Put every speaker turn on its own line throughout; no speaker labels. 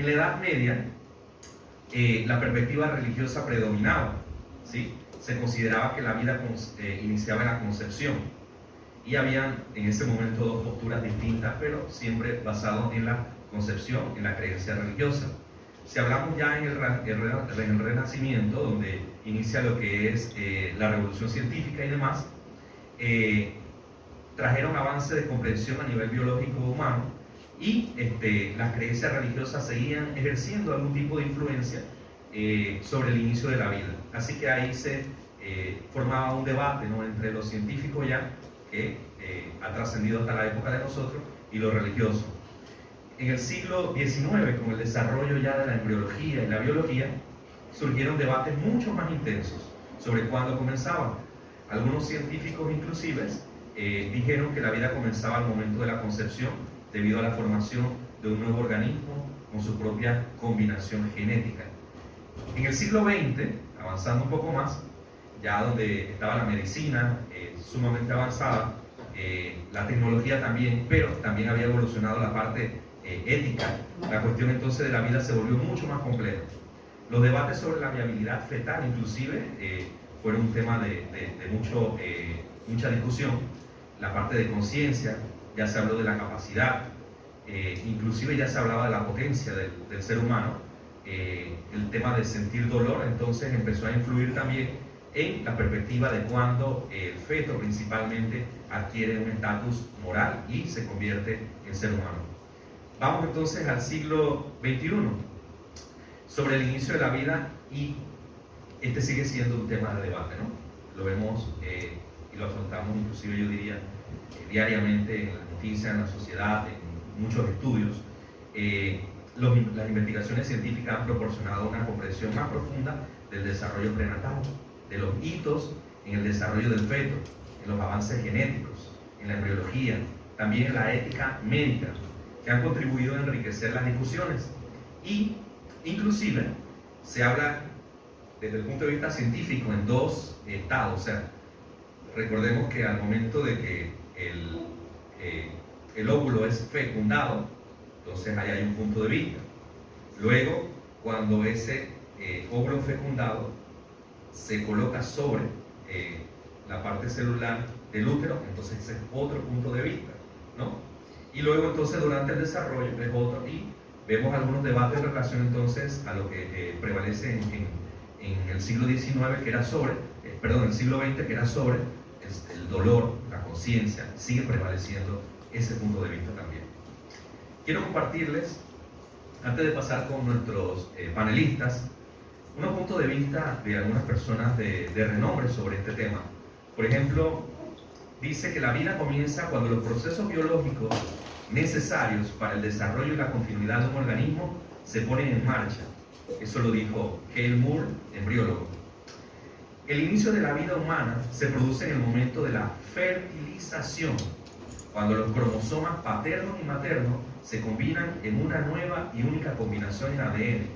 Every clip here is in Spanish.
En la Edad Media, la perspectiva religiosa predominaba, ¿sí? Se consideraba que la vida iniciaba en la concepción, y habían en ese momento dos posturas distintas, pero siempre basado en la concepción, en la creencia religiosa. Si hablamos ya en el Renacimiento, donde inicia lo que es la revolución científica y demás, trajeron avance de comprensión a nivel biológico humano, y las creencias religiosas seguían ejerciendo algún tipo de influencia sobre el inicio de la vida. Así que ahí se formaba un debate, ¿no?, entre los científicos ya, que ha trascendido hasta la época de nosotros, y lo religioso. En el siglo XIX, con el desarrollo ya de la embriología y la biología, surgieron debates mucho más intensos sobre cuándo comenzaban. Algunos científicos inclusive dijeron que la vida comenzaba al momento de la concepción, debido a la formación de un nuevo organismo con su propia combinación genética. En el siglo XX, avanzando un poco más, ya donde estaba la medicina sumamente avanzada, la tecnología también, pero también había evolucionado la parte ética. La cuestión entonces de la vida se volvió mucho más compleja. Los debates sobre la viabilidad fetal inclusive fueron un tema de mucha discusión. La parte de conciencia, ya se habló de la capacidad, inclusive ya se hablaba de la potencia del ser humano. El tema de sentir dolor entonces empezó a influir también en la perspectiva de cuando el feto principalmente adquiere un estatus moral y se convierte en ser humano. Vamos entonces al siglo XXI, sobre el inicio de la vida, y este sigue siendo un tema de debate, ¿no? Lo vemos y lo afrontamos inclusive, yo diría, diariamente en las noticias, en la sociedad, en muchos estudios. Las investigaciones científicas han proporcionado una comprensión más profunda del desarrollo prenatal, de los hitos en el desarrollo del feto, en los avances genéticos, en la embriología, también en la ética médica, que han contribuido a enriquecer las discusiones. Y inclusive se habla desde el punto de vista científico en dos estados. O sea, recordemos que al momento de que el óvulo es fecundado, entonces ahí hay un punto de vista. Luego, cuando ese óvulo fecundado se coloca sobre la parte celular del útero, entonces ese es otro punto de vista, ¿no? Y luego entonces durante el desarrollo es otro, y vemos algunos debates en relación entonces a lo que prevalece en el siglo XIX, que era sobre, el siglo XX, que era sobre el dolor, la conciencia. Sigue prevaleciendo ese punto de vista también. Quiero compartirles, antes de pasar con nuestros panelistas, unos puntos de vista de algunas personas de renombre sobre este tema. Por ejemplo, dice que la vida comienza cuando los procesos biológicos necesarios para el desarrollo y la continuidad de un organismo se ponen en marcha. Eso lo dijo Hale Moore, embriólogo. El inicio de la vida humana se produce en el momento de la fertilización, cuando los cromosomas paterno y materno se combinan en una nueva y única combinación en ADN.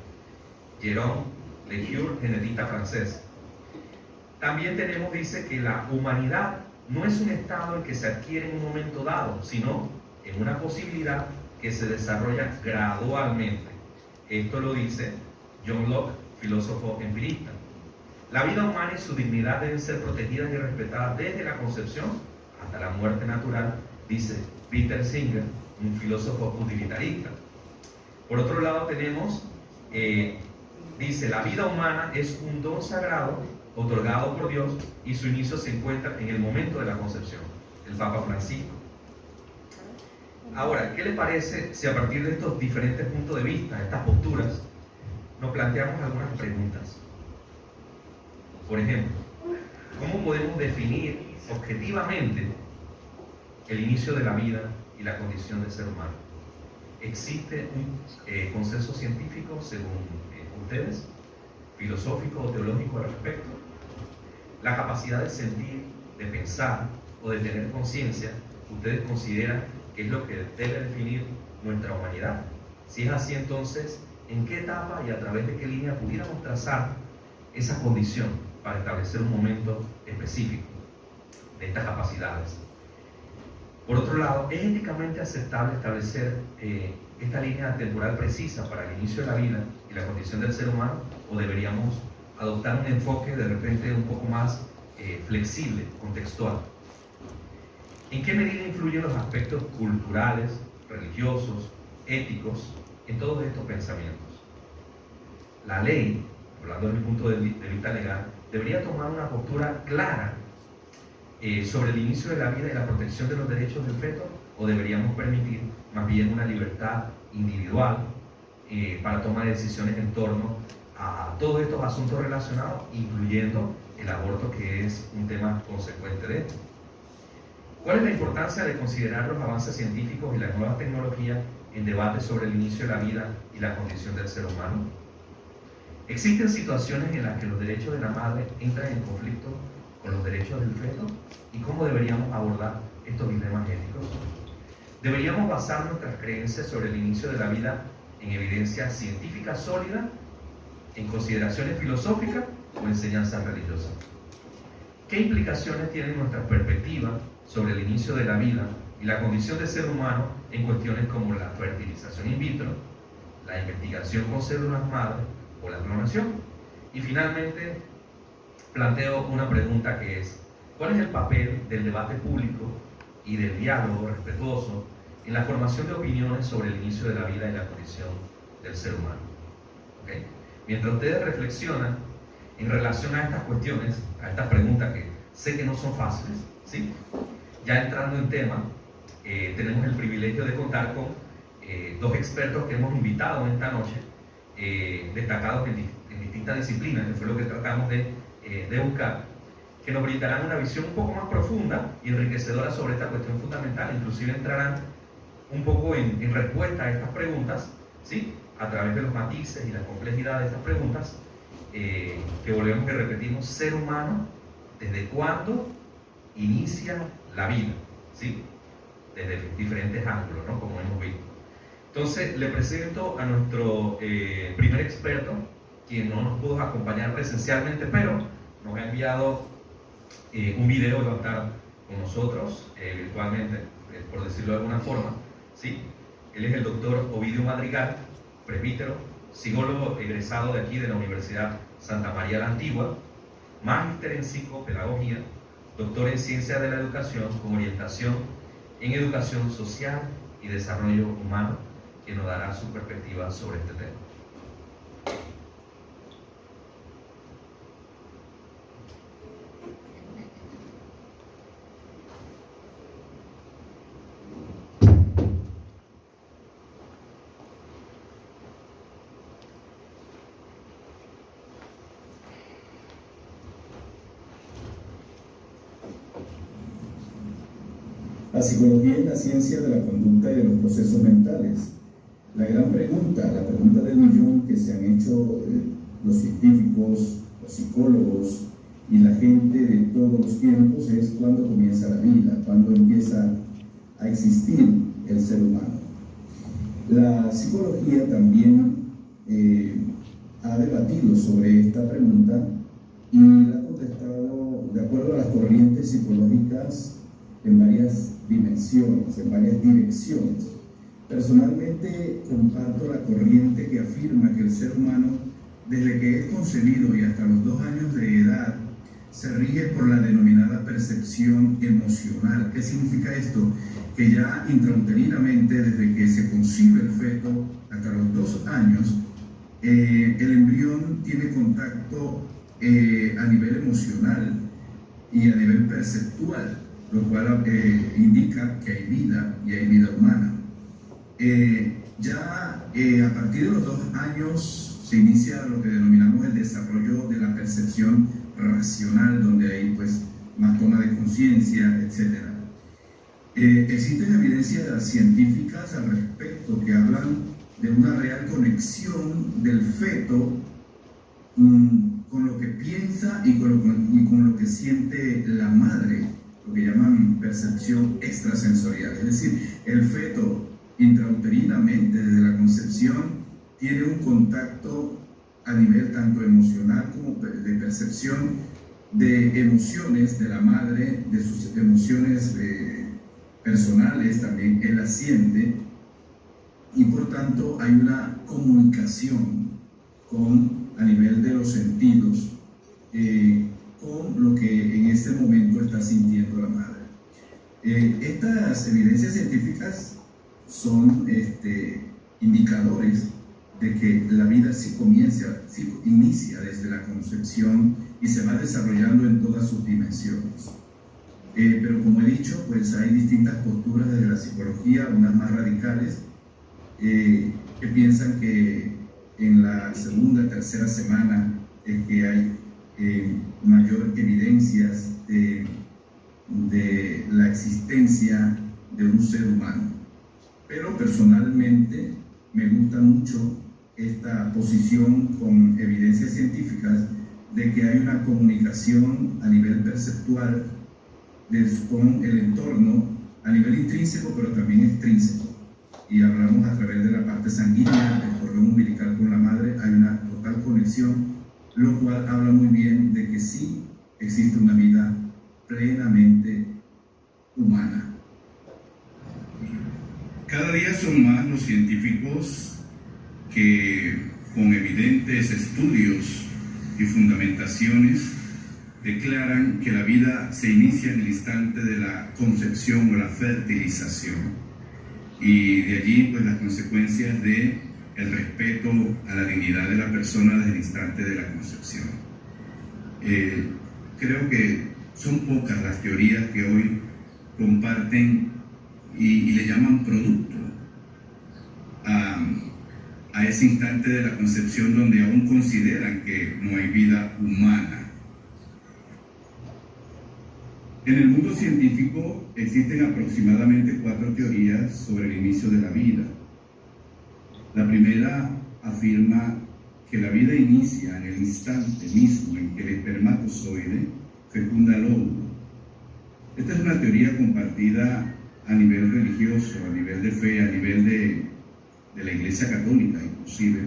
Jérôme Lejeune, genetista francés. También tenemos, dice, que la humanidad no es un estado en que se adquiere en un momento dado, sino en una posibilidad que se desarrolla gradualmente. Esto lo dice John Locke, filósofo empirista. La vida humana y su dignidad deben ser protegidas y respetadas desde la concepción hasta la muerte natural, dice Peter Singer, un filósofo utilitarista. Por otro lado tenemos, dice, la vida humana es un don sagrado otorgado por Dios y su inicio se encuentra en el momento de la concepción, el Papa Francisco. Ahora, ¿qué le parece si a partir de estos diferentes puntos de vista, estas posturas, nos planteamos algunas preguntas? Por ejemplo, ¿cómo podemos definir objetivamente el inicio de la vida y la condición del ser humano? ¿Existe un consenso científico, según ustedes, filosófico o teológico al respecto? La capacidad de sentir, de pensar o de tener conciencia, ¿ustedes consideran que es lo que debe definir nuestra humanidad? Si es así, entonces, ¿en qué etapa y a través de qué línea pudiéramos trazar esa condición para establecer un momento específico de estas capacidades? Por otro lado, ¿es éticamente aceptable establecer esta línea temporal precisa para el inicio de la vida y la condición del ser humano, o deberíamos adoptar un enfoque de repente un poco más flexible, contextual? ¿En qué medida influyen los aspectos culturales, religiosos, éticos en todos estos pensamientos? La ley, hablando desde mi punto de vista legal, debería tomar una postura clara sobre el inicio de la vida y la protección de los derechos del feto, o deberíamos permitir más bien una libertad individual para tomar decisiones en torno a todos estos asuntos relacionados, incluyendo el aborto, que es un tema consecuente de esto? ¿Cuál es la importancia de considerar los avances científicos y las nuevas tecnologías en debates sobre el inicio de la vida y la condición del ser humano? ¿Existen situaciones en las que los derechos de la madre entran en conflicto con los derechos del feto? ¿Y cómo deberíamos abordar estos dilemas éticos? ¿Deberíamos basar nuestras creencias sobre el inicio de la vida en evidencia científica sólida, en consideraciones filosóficas o enseñanzas religiosas? ¿Qué implicaciones tiene nuestra perspectiva sobre el inicio de la vida y la condición del ser humano en cuestiones como la fertilización in vitro, la investigación con células madre o la clonación? Y finalmente planteo una pregunta, que es: ¿cuál es el papel del debate público y del diálogo respetuoso en la formación de opiniones sobre el inicio de la vida y la condición del ser humano? ¿Okay? Mientras ustedes reflexionan en relación a estas cuestiones, a estas preguntas que sé que no son fáciles, ¿sí? Ya entrando en tema, tenemos el privilegio de contar con dos expertos que hemos invitado esta noche, destacados en distintas disciplinas, que fue lo que tratamos de buscar, que nos brindarán una visión un poco más profunda y enriquecedora sobre esta cuestión fundamental. Inclusive entrarán un poco en respuesta a estas preguntas, ¿sí?, a través de los matices y la complejidad de estas preguntas, que volvemos y repetimos: ser humano, ¿desde cuándo inicia la vida? ¿Sí? Desde diferentes ángulos, ¿no?, como hemos visto. Entonces, le presento a nuestro primer experto, quien no nos pudo acompañar presencialmente, pero nos ha enviado un video que va a estar con nosotros virtualmente, por decirlo de alguna forma, ¿sí? Él es el doctor Ovidio Madrigal, presbítero, psicólogo egresado de aquí de la Universidad Santa María la Antigua, magíster en psicopedagogía, doctor en ciencias de la educación con orientación en educación social y desarrollo humano, que nos dará su perspectiva sobre este tema.
La psicología es la ciencia de la conducta y de los procesos mentales. La gran pregunta, la pregunta del millón que se han hecho los científicos, los psicólogos y la gente de todos los tiempos es: ¿cuándo comienza la vida? ¿Cuándo empieza a existir el ser humano? La psicología también ha debatido sobre esta pregunta y la ha contestado de acuerdo a las corrientes psicológicas en varias dimensiones, en varias direcciones. Personalmente comparto la corriente que afirma que el ser humano, desde que es concebido y hasta los 2 años de edad, se rige por la denominada percepción emocional. ¿Qué significa esto? Que ya intrauterinamente, desde que se concibe el feto hasta los 2 años, el embrión tiene contacto a nivel emocional y a nivel perceptual, lo cual indica que hay vida y hay vida humana. A partir de los 2 años se inicia lo que denominamos el desarrollo de la percepción racional, donde hay pues más toma de conciencia, etc. Existen evidencias científicas al respecto que hablan de una real conexión del feto con lo que piensa y con lo que siente la madre, lo que llaman percepción extrasensorial. Es decir, el feto intrauterinamente desde la concepción tiene un contacto a nivel tanto emocional como de percepción de emociones de la madre, de sus emociones personales, también él las siente, y por tanto hay una comunicación a nivel de los sentidos con lo que en este momento está sintiendo la madre. Estas evidencias científicas son indicadores de que la vida sí inicia desde la concepción y se va desarrollando en todas sus dimensiones. Pero como he dicho, pues hay distintas posturas desde la psicología, unas más radicales, que piensan que en la segunda, tercera semana es que hay mayor evidencias de la existencia de un ser humano. Pero personalmente me gusta mucho esta posición con evidencias científicas de que hay una comunicación a nivel perceptual con el entorno, a nivel intrínseco pero también extrínseco. Y hablamos a través de la parte sanguínea, del cordón umbilical con la madre, hay una total conexión, lo cual habla muy bien de que sí existe una vida plenamente humana.
Cada día son más los científicos que, con evidentes estudios y fundamentaciones, declaran que la vida se inicia en el instante de la concepción o la fertilización. Y de allí, pues, las consecuencias de el respeto a la dignidad de la persona desde el instante de la concepción. Creo que son pocas las teorías que hoy comparten y le llaman producto a ese instante de la concepción donde aún consideran que no hay vida humana. En el mundo científico existen aproximadamente 4 teorías sobre el inicio de la vida. La primera afirma que la vida inicia en el instante mismo en que el espermatozoide fecunda el óvulo. Esta es una teoría compartida a nivel religioso, a nivel de fe, a nivel de la Iglesia Católica inclusive,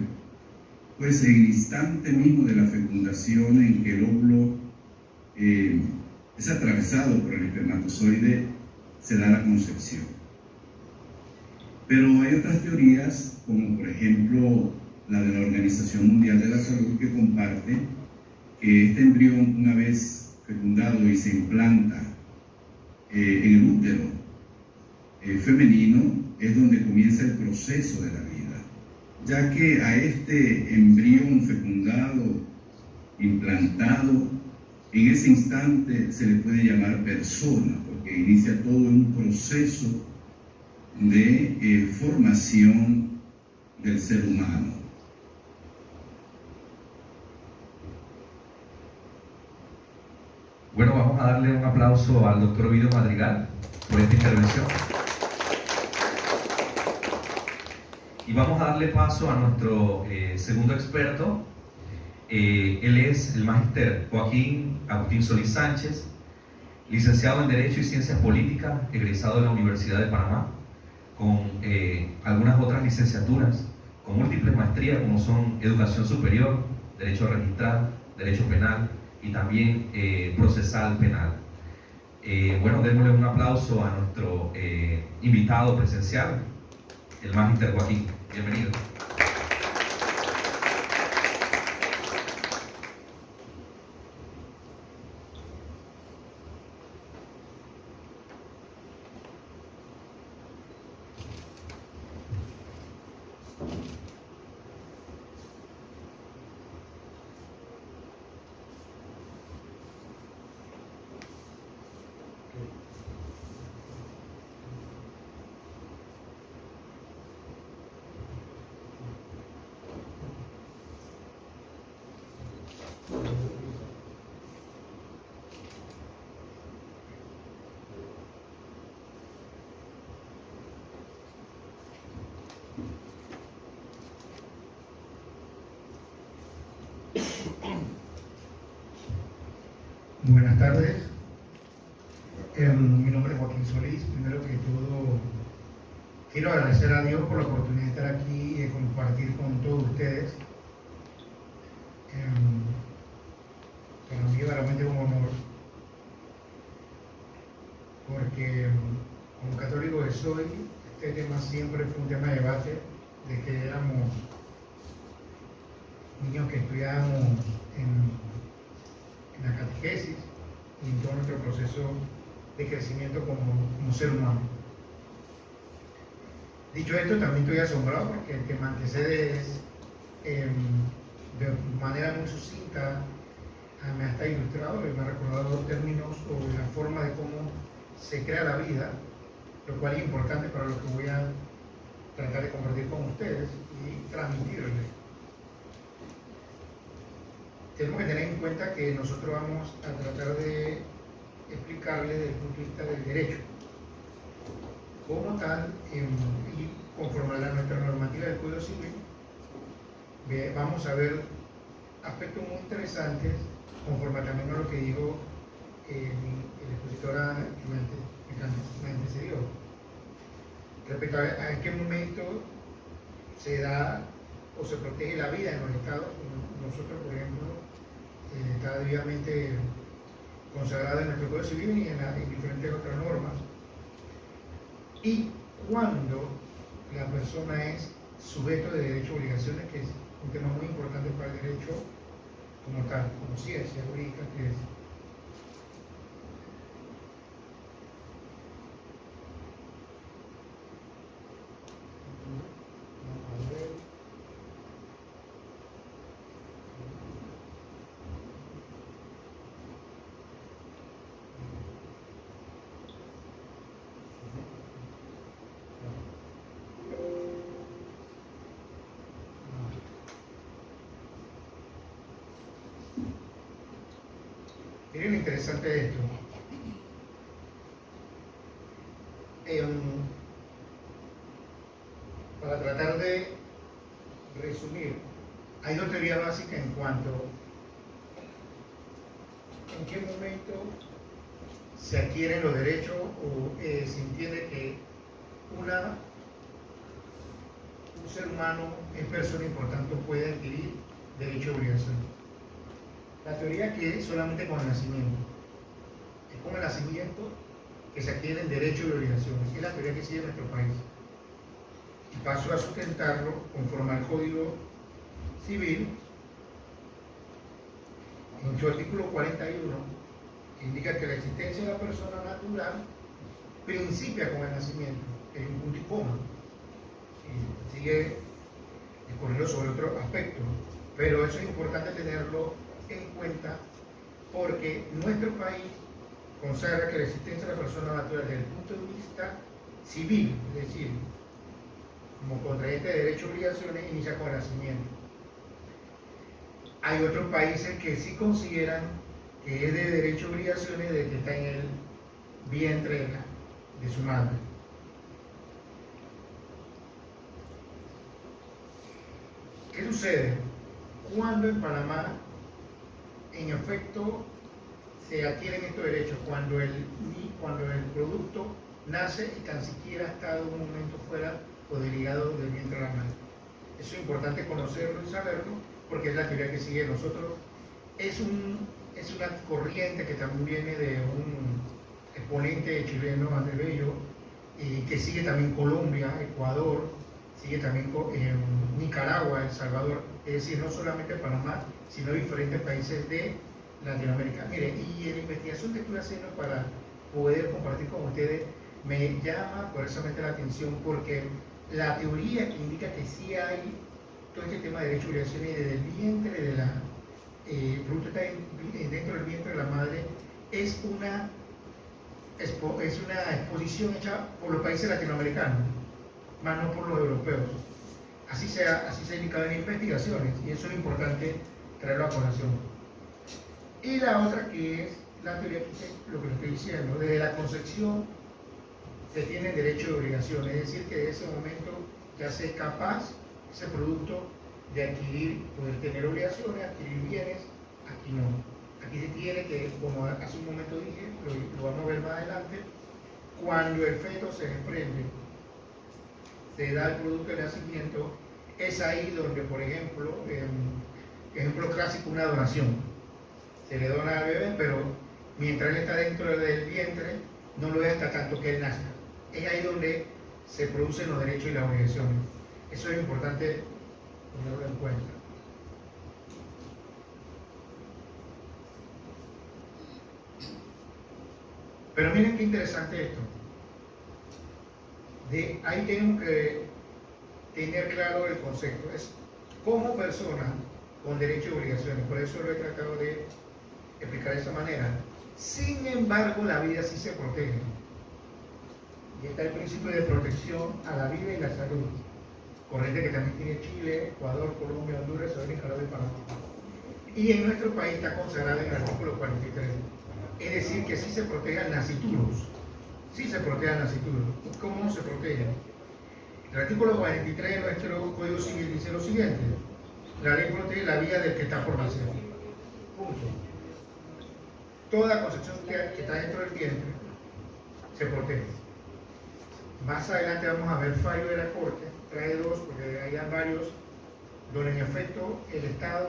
pues en el instante mismo de la fecundación en que el óvulo es atravesado por el espermatozoide, se da la concepción. Pero hay otras teorías, como por ejemplo la de la Organización Mundial de la Salud, que comparte que este embrión, una vez fecundado y se implanta en el útero femenino, es donde comienza el proceso de la vida, ya que a este embrión fecundado, implantado, en ese instante se le puede llamar persona, porque inicia todo un proceso de formación del ser humano.
Bueno, vamos a darle un aplauso al doctor Ovidio Madrigal por esta intervención. Y vamos a darle paso a nuestro segundo experto. Él es el magíster Joaquín Agustín Solís Sánchez, licenciado en Derecho y Ciencias Políticas, egresado de la Universidad de Panamá, con algunas otras licenciaturas, con múltiples maestrías como son Educación Superior, Derecho Registral, Derecho Penal y también Procesal Penal. Bueno, démosle un aplauso a nuestro invitado presencial, el magíster Joaquín. Bienvenido.
Buenas tardes, mi nombre es Joaquín Solís. Primero que todo, quiero agradecer a Dios por la oportunidad de estar aquí y de compartir con todos ustedes. Para mí realmente es un honor, porque como católico pues hoy este tema siempre fue un tema de debate, de que éramos niños que estudiábamos en la catequesis y en todo nuestro proceso de crecimiento como ser humano. Dicho esto, también estoy asombrado porque el que me antecede es, de manera muy sucinta, me ha estado ilustrado y me ha recordado los términos o la forma de cómo se crea la vida, lo cual es importante para lo que voy a tratar de compartir con ustedes y transmitirles. Tenemos que tener en cuenta que nosotros vamos a tratar de explicarle desde el punto de vista del derecho como tal, y conforme a nuestra normativa del Código Civil, vamos a ver aspectos muy interesantes conforme también a lo que dijo el expositor que me antecedió, respecto a en qué momento se da o se protege la vida en los estados. Nosotros, por ejemplo, está debidamente consagrado en nuestro Código Civil y en diferentes otras normas. Y cuando la persona es sujeto de derechos y obligaciones, que es un tema muy importante para el derecho como tal, como ciencia jurídica que es. Miren lo interesante de esto. Para tratar de resumir, hay dos teorías básicas en cuanto en qué momento se adquieren los derechos o se entiende que un ser humano es persona y por tanto puede adquirir derecho y obligación. La teoría que es solamente con el nacimiento. Es con el nacimiento que se adquieren derechos y obligaciones. Es la teoría que sigue nuestro país. Y paso a sustentarlo conforme al Código Civil, en su artículo 41, que indica que la existencia de la persona natural principia con el nacimiento, que es un punto y coma. Y sigue discurriendo sobre otro aspecto. Pero eso es importante tenerlo en cuenta porque nuestro país consagra que la existencia de la persona natural desde el punto de vista civil, es decir, como contrayente de derechos y obligaciones, inicia con el nacimiento. Hay otros países que sí consideran que es de derechos y obligaciones desde que está en el vientre de su madre. ¿Qué sucede? Cuando en Panamá en efecto se adquieren estos derechos, cuando el producto nace y tan siquiera ha estado un momento fuera o desligado del vientre de la madre. Eso es importante conocerlo y saberlo porque es la teoría que sigue nosotros. Es una corriente que también viene de un exponente chileno, Andrés Bello, y que sigue también Colombia, Ecuador, sigue también Nicaragua, El Salvador, es decir, no solamente Panamá, sino diferentes países de Latinoamérica. Mire, y en la investigación que estuve haciendo para poder compartir con ustedes, me llama poderosamente la atención porque la teoría que indica que sí hay todo este tema de derechos y obligaciones desde el vientre de la producto está dentro del vientre de la madre, es una exposición hecha por los países latinoamericanos, más no por los europeos. Así se ha indicado en investigaciones y eso es importante traerlo a colación. Y la otra que es la teoría que es lo que le estoy diciendo, desde la concepción se tienen derechos y obligaciones, es decir, que desde ese momento ya se es capaz ese producto de adquirir, poder tener obligaciones, adquirir bienes, aquí no. Aquí se tiene que, como hace un momento dije, lo vamos a ver más adelante, cuando el feto se desprende, se da el producto de nacimiento, es ahí donde, por ejemplo, ejemplo clásico, una donación. Se le dona al bebé, pero mientras él está dentro del vientre, no lo deja hasta tanto que él nazca. es ahí donde se producen los derechos y las obligaciones. Eso es importante tenerlo en cuenta. Pero miren qué interesante esto. Ahí tenemos que tener claro el concepto. Es como persona con derechos y obligaciones. Por eso lo he tratado de explicar de esa manera. Sin embargo, la vida sí se protege. Y está el principio de protección a la vida y la salud. Corriente que también tiene Chile, Ecuador, Colombia, Honduras, Nicaragua y Panamá. Y en nuestro país está consagrada en el artículo 43. Es decir, que sí se protege al nasciturus. Sí se protege al nasciturus. ¿Cómo se protege? El artículo 43 de nuestro Código Civil dice lo siguiente: la ley protege la vida del que está por nacer. Punto. Toda concepción que está dentro del vientre se protege. Más adelante vamos a ver fallo de la Corte, trae dos, porque hay varios, donde en efecto el Estado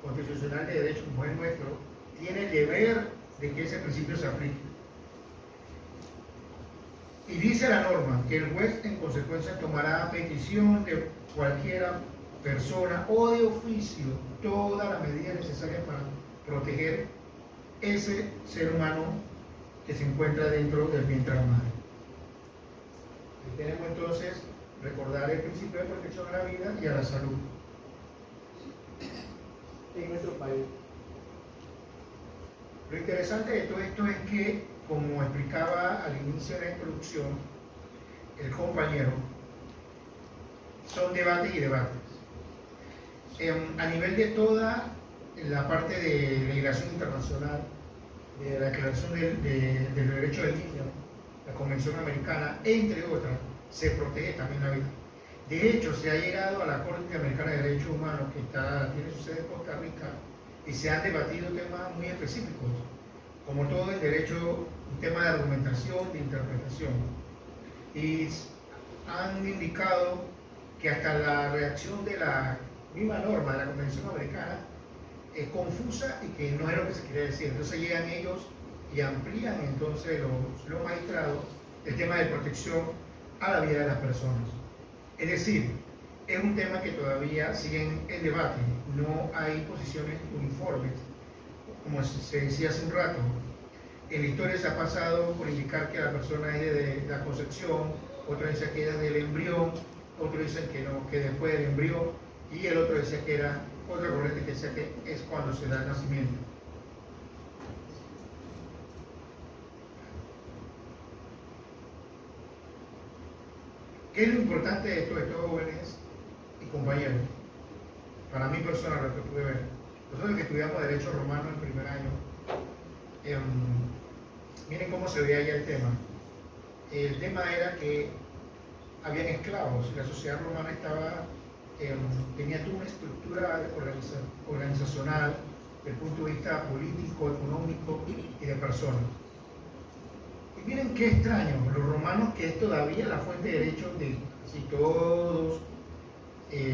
constitucional de derecho, como es nuestro, tiene el deber de que ese principio se aplique. Y dice la norma que el juez en consecuencia tomará a petición de cualquiera persona o de oficio toda la medida necesaria para proteger ese ser humano que se encuentra dentro del vientre de la madre. Y tenemos entonces recordar el principio de protección a la vida y a la salud en nuestro país. Lo interesante de todo esto es que, como explicaba al inicio de la introducción el compañero, son debates y debates. A nivel de toda la parte de legislación internacional, de la Declaración del Derecho del Niño, la Convención Americana, entre otras, se protege también la vida. De hecho, se ha llegado a la Corte Interamericana de Derechos Humanos, que tiene su sede en Costa Rica, y se han debatido temas muy específicos, como todo el derecho, un tema de argumentación, de interpretación. Y han indicado que hasta la redacción de la misma norma de la Convención Americana es confusa y que no es lo que se quiere decir. Entonces llegan ellos y amplían entonces los magistrados el tema de protección a la vida de las personas. Es decir, es un tema que todavía sigue en debate, no hay posiciones uniformes. Como se decía hace un rato, en la historia se ha pasado por indicar que la persona es de la concepción, otro dice que es del embrión, otro dice que no, que después del embrión, y el otro decía que era otra corriente que decía que es cuando se da el nacimiento. ¿Qué es lo importante de esto, jóvenes y compañeros? Para mí personal, lo que pude ver. Nosotros que estudiamos Derecho Romano en primer año, miren cómo se veía ya el tema. El tema era que habían esclavos, la sociedad romana tenía toda una estructura organizacional desde el punto de vista político, económico y de personas. Y miren qué extraño, los romanos, que es todavía la fuente de derechos de casi todos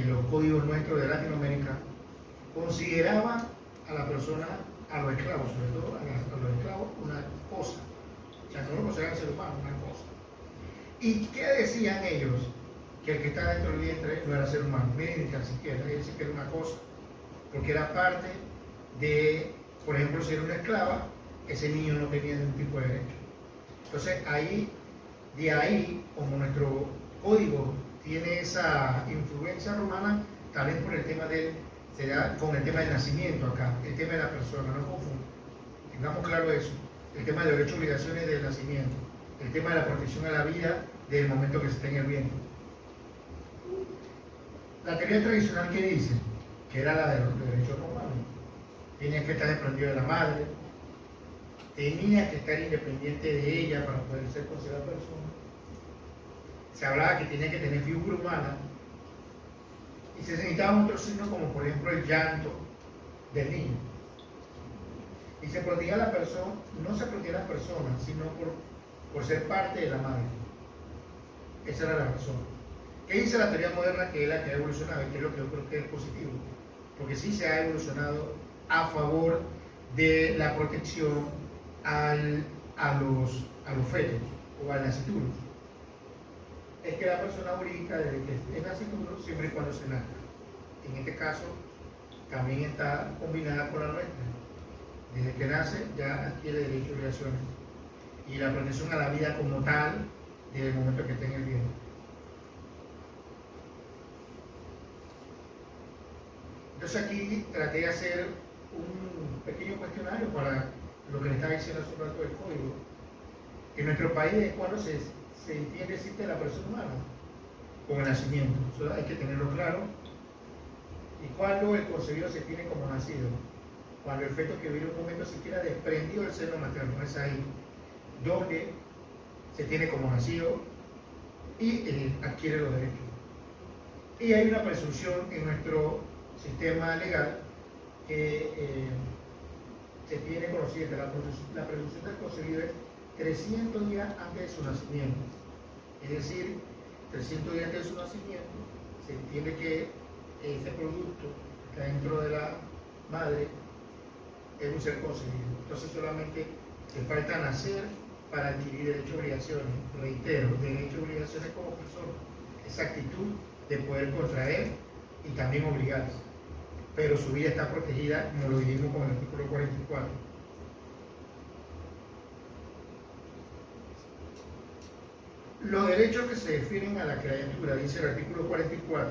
los códigos nuestros de Latinoamérica, consideraban a la persona, a los esclavos, sobre todo a los esclavos, una cosa. O sea, no lo consideraban ser humano, una cosa. ¿Y qué decían ellos? Que el que está dentro del vientre no era ser humano, miren, ni tan siquiera, ellos decían que era una cosa, porque era parte de, por ejemplo, si era una esclava, ese niño no tenía ningún tipo de derecho. Entonces, de ahí, como nuestro código tiene esa influencia romana, también por el tema con el tema del nacimiento acá, el tema de la persona, no confundamos, tengamos claro eso, el tema de derechos y obligaciones del nacimiento, el tema de la protección a la vida desde el momento que se está en el vientre. La teoría tradicional que dice, que era la de los derechos romanos, tenía que estar desprendido de la madre, tenía que estar independiente de ella para poder ser considerada persona. Se hablaba que tenía que tener figura humana y se necesitaban otros signos como por ejemplo el llanto del niño. Y se protegía a la persona, no se protegía a la persona, sino por ser parte de la madre. Esa era la razón. ¿Qué dice la teoría moderna? Que es la que ha evolucionado y que es lo que yo creo que es positivo, porque sí se ha evolucionado a favor de la protección a los fetos o al nasciturus. cualquier persona jurídica desde que es nacimiento, siempre y cuando se nazca. En este caso, también está combinada con la nuestra. Desde que nace ya adquiere derechos y obligaciones. Y la protección a la vida como tal, desde el momento que esté en el bien. Entonces aquí traté de hacer un pequeño cuestionario para lo que le estaba diciendo hace un rato del código. En nuestro país, ¿desde cuándo se entiende existe la persona humana? Con el nacimiento. Eso hay que tenerlo claro. ¿Y cuándo el concebido se tiene como nacido? Cuando el feto que vive un momento siquiera desprendido del seno materno. Es ahí donde se tiene como nacido y adquiere los derechos. Y hay una presunción en nuestro sistema legal que se tiene conocida. La presunción del concebido es 300 días antes de su nacimiento. Es decir, 300 días antes de su nacimiento se entiende que ese producto que está dentro de la madre es un ser concebido. Entonces solamente le falta nacer para adquirir derechos y obligaciones. Reitero, derechos y obligaciones como persona. Esa actitud de poder contraer y también obligarse. Pero su vida está protegida, como lo dijimos con el artículo 44. Los derechos que se refieren a la criatura, dice el artículo 44,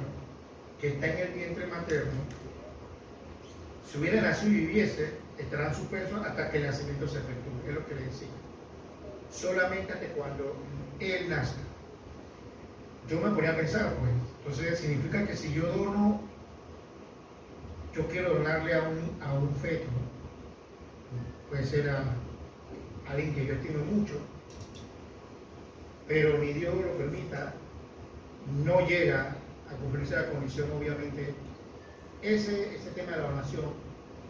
que está en el vientre materno, si hubiera nacido y viviese, estarán suspensos hasta que el nacimiento se efectúe, es lo que le decía. Solamente hasta cuando él nazca. Yo me ponía a pensar, pues, entonces significa que si yo dono, yo quiero donarle a un feto, puede ser a alguien que yo estimo mucho, pero ni Dios lo permita, no llega a cumplirse la condición, obviamente, ese tema de la donación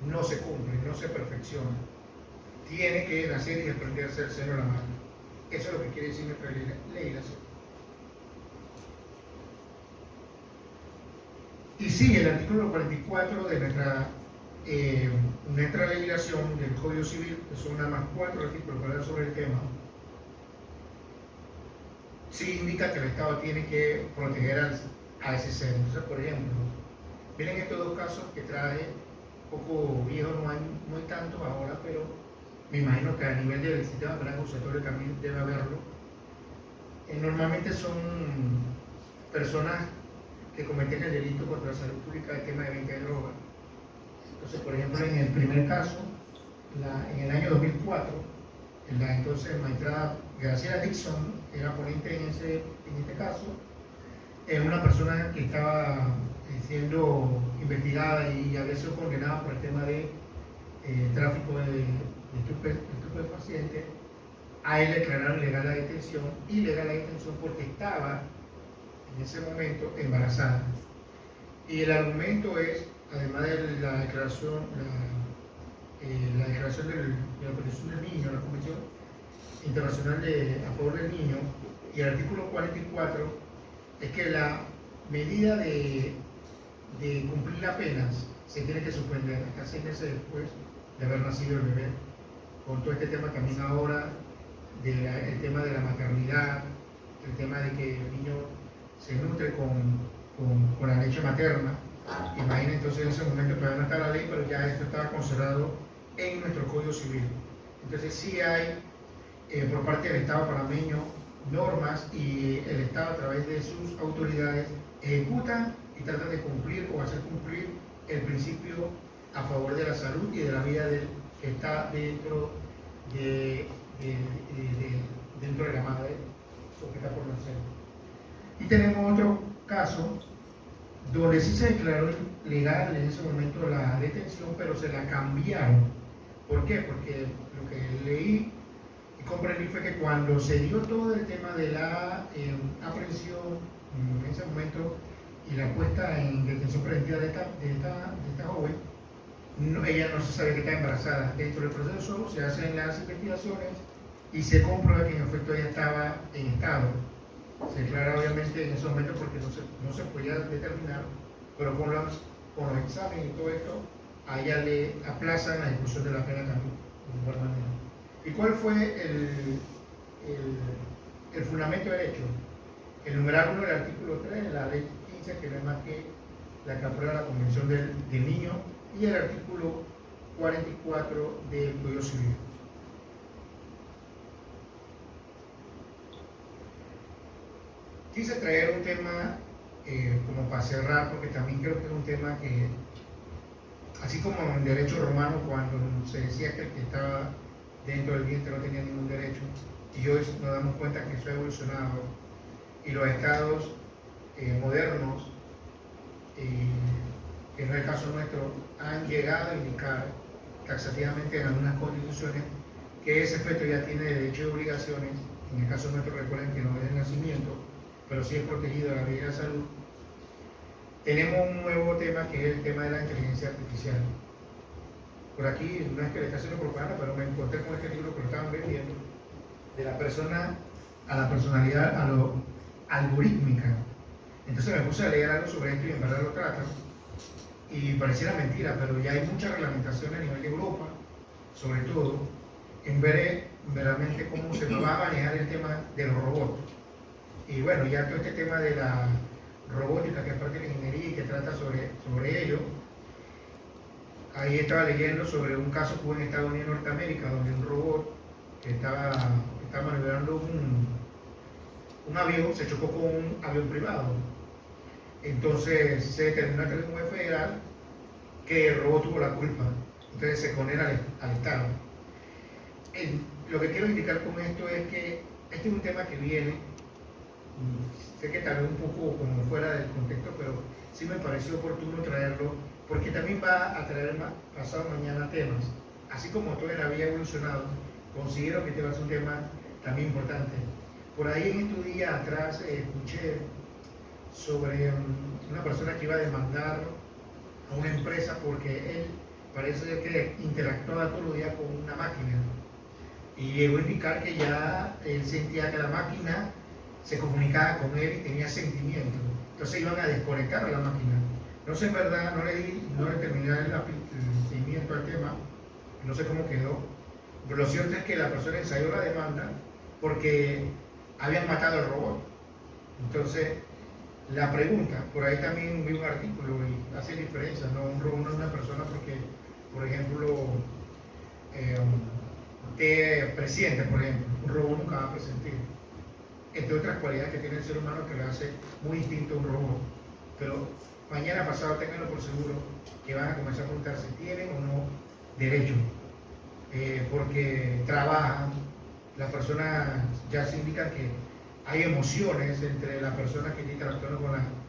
no se cumple, no se perfecciona. Tiene que nacer y desprenderse del seno de la madre. Eso es lo que quiere decir nuestra legislación. Y sí, el artículo 44 de nuestra legislación del Código Civil, que son nada más 4 artículos que hablan sobre el tema, sí indica que el Estado tiene que proteger a ese ser. Entonces, por ejemplo, miren estos dos casos que traje, un poco viejos, no hay tantos ahora, pero me imagino que a nivel del sistema penal acusatorio también debe haberlo. Normalmente son personas que cometen el delito contra la salud pública del tema de venta de drogas. Entonces, por ejemplo, en el primer caso, en el año 2004, la entonces magistrada Graciela Dixon era ponente en este caso, una persona que estaba siendo investigada y había sido condenada por el tema de tráfico de estupefacientes. A él le declararon ilegal la detención porque estaba en ese momento embarazada. Y el argumento es, además de la declaración, la declaración de la protección del niño, la Convención Internacional a favor del niño, y el artículo 44, es que la medida de cumplir la pena se tiene que suspender hasta 6 meses después de haber nacido el bebé. Con todo este tema también ahora, el tema de la maternidad, el tema de que el niño se nutre con la leche materna. Imaginen, entonces en ese momento todavía no está la ley, pero ya esto estaba considerado en nuestro Código Civil. Entonces sí hay por parte del Estado panameño normas, y el Estado a través de sus autoridades ejecutan y tratan de cumplir o hacer cumplir el principio a favor de la salud y de la vida que está dentro de la madre o que está por nacer. Y tenemos otro caso donde sí se declaró legal en ese momento la detención, pero se la cambiaron. ¿Por qué? Porque lo que leí y comprendí fue que cuando se dio todo el tema de la aprehensión en ese momento y la puesta en detención preventiva de esta joven, ella no se sabe que está embarazada. Dentro del proceso se hacen las investigaciones y se comprueba que en efecto ella estaba en estado. Se declara obviamente en ese momento porque no se podía determinar, pero con los exámenes y todo esto, a ella le aplazan la ejecución de la pena también, de igual manera. ¿Y cuál fue el fundamento del hecho? el numeral 1 del artículo 3 de la ley 15, que no es más que la que aprueba la Convención del Niño, y el artículo 44 del Código Civil. Quise traer un tema como para cerrar, porque también creo que es un tema que, así como en derecho romano, cuando se decía que el que estaba dentro del vientre no tenía ningún derecho, y hoy nos damos cuenta que eso ha evolucionado, y los estados modernos, que no es el caso nuestro, han llegado a indicar taxativamente en algunas constituciones que ese efecto ya tiene derechos y obligaciones. En el caso nuestro, recuerden que no es de nacimiento, pero sí es protegido la vida y la salud. Tenemos un nuevo tema que es el tema de la inteligencia artificial. Por aquí, no es que le esté haciendo propaganda, pero me encontré con este libro que lo estaban vendiendo, de la persona a la personalidad, a lo algorítmica. Entonces me puse a leer algo sobre esto y en verdad lo tratan. Y pareciera mentira, pero ya hay mucha reglamentación a nivel de Europa, sobre todo, en ver verdaderamente cómo se va a manejar el tema de los robots. Y bueno, ya todo este tema de la robótica, que es parte de la ingeniería y que trata sobre ello. Ahí estaba leyendo sobre un caso que hubo en Estados Unidos, Norteamérica, donde un robot que estaba maniobrando un avión se chocó con un avión privado. Entonces se determinó a través de un juez federal que el robot tuvo la culpa. Entonces se condena al Estado. Lo que quiero indicar con esto es que este es un tema que viene, sé que tal vez un poco como fuera del contexto, pero sí me pareció oportuno traerlo, porque también va a traer pasado mañana temas. Así como todo en la vida evolucionado, considero que este va a ser un tema también importante. Por ahí en estos días atrás escuché sobre una persona que iba a demandar a una empresa porque él parece ser que interactuaba todos los días con una máquina, y llegó a indicar que ya él sentía que la máquina se comunicaba con él y tenía sentimientos. Entonces iban a desconectar a la máquina. No sé, en verdad, no le terminé el seguimiento al tema, no sé cómo quedó, pero lo cierto es que la persona ensayó la demanda porque habían matado al robot. Entonces, la pregunta, por ahí también vi un artículo y hace diferencia, ¿no? Un robot no es una persona porque, por ejemplo, usted presiente, por ejemplo, un robot nunca va a presentir. Entre otras cualidades que tiene el ser humano que lo hace muy distinto a un robot. Pero mañana pasado ténganlo por seguro que van a comenzar a preguntarse, ¿tienen o no derecho? Porque trabajan, las personas ya se indican que hay emociones entre la persona que está interactuando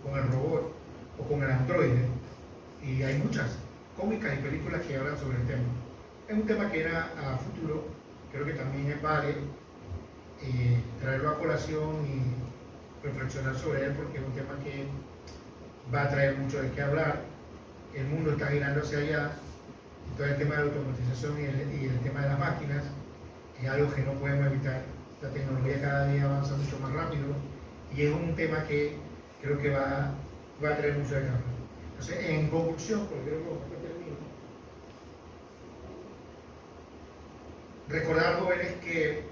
con el robot o con el androide, y hay muchas cómicas y películas que hablan sobre el tema. Es un tema que era a futuro, creo que también vale traerlo a colación y reflexionar sobre él, porque es un tema que va a traer mucho de qué hablar. El mundo está girando hacia allá, y todo el tema de la automatización y el tema de las máquinas es algo que no podemos evitar. La tecnología cada día avanza mucho más rápido y es un tema que creo que va a traer mucho de qué hablar. Entonces, en conclusión, porque creo que termino, recordar, jóvenes, que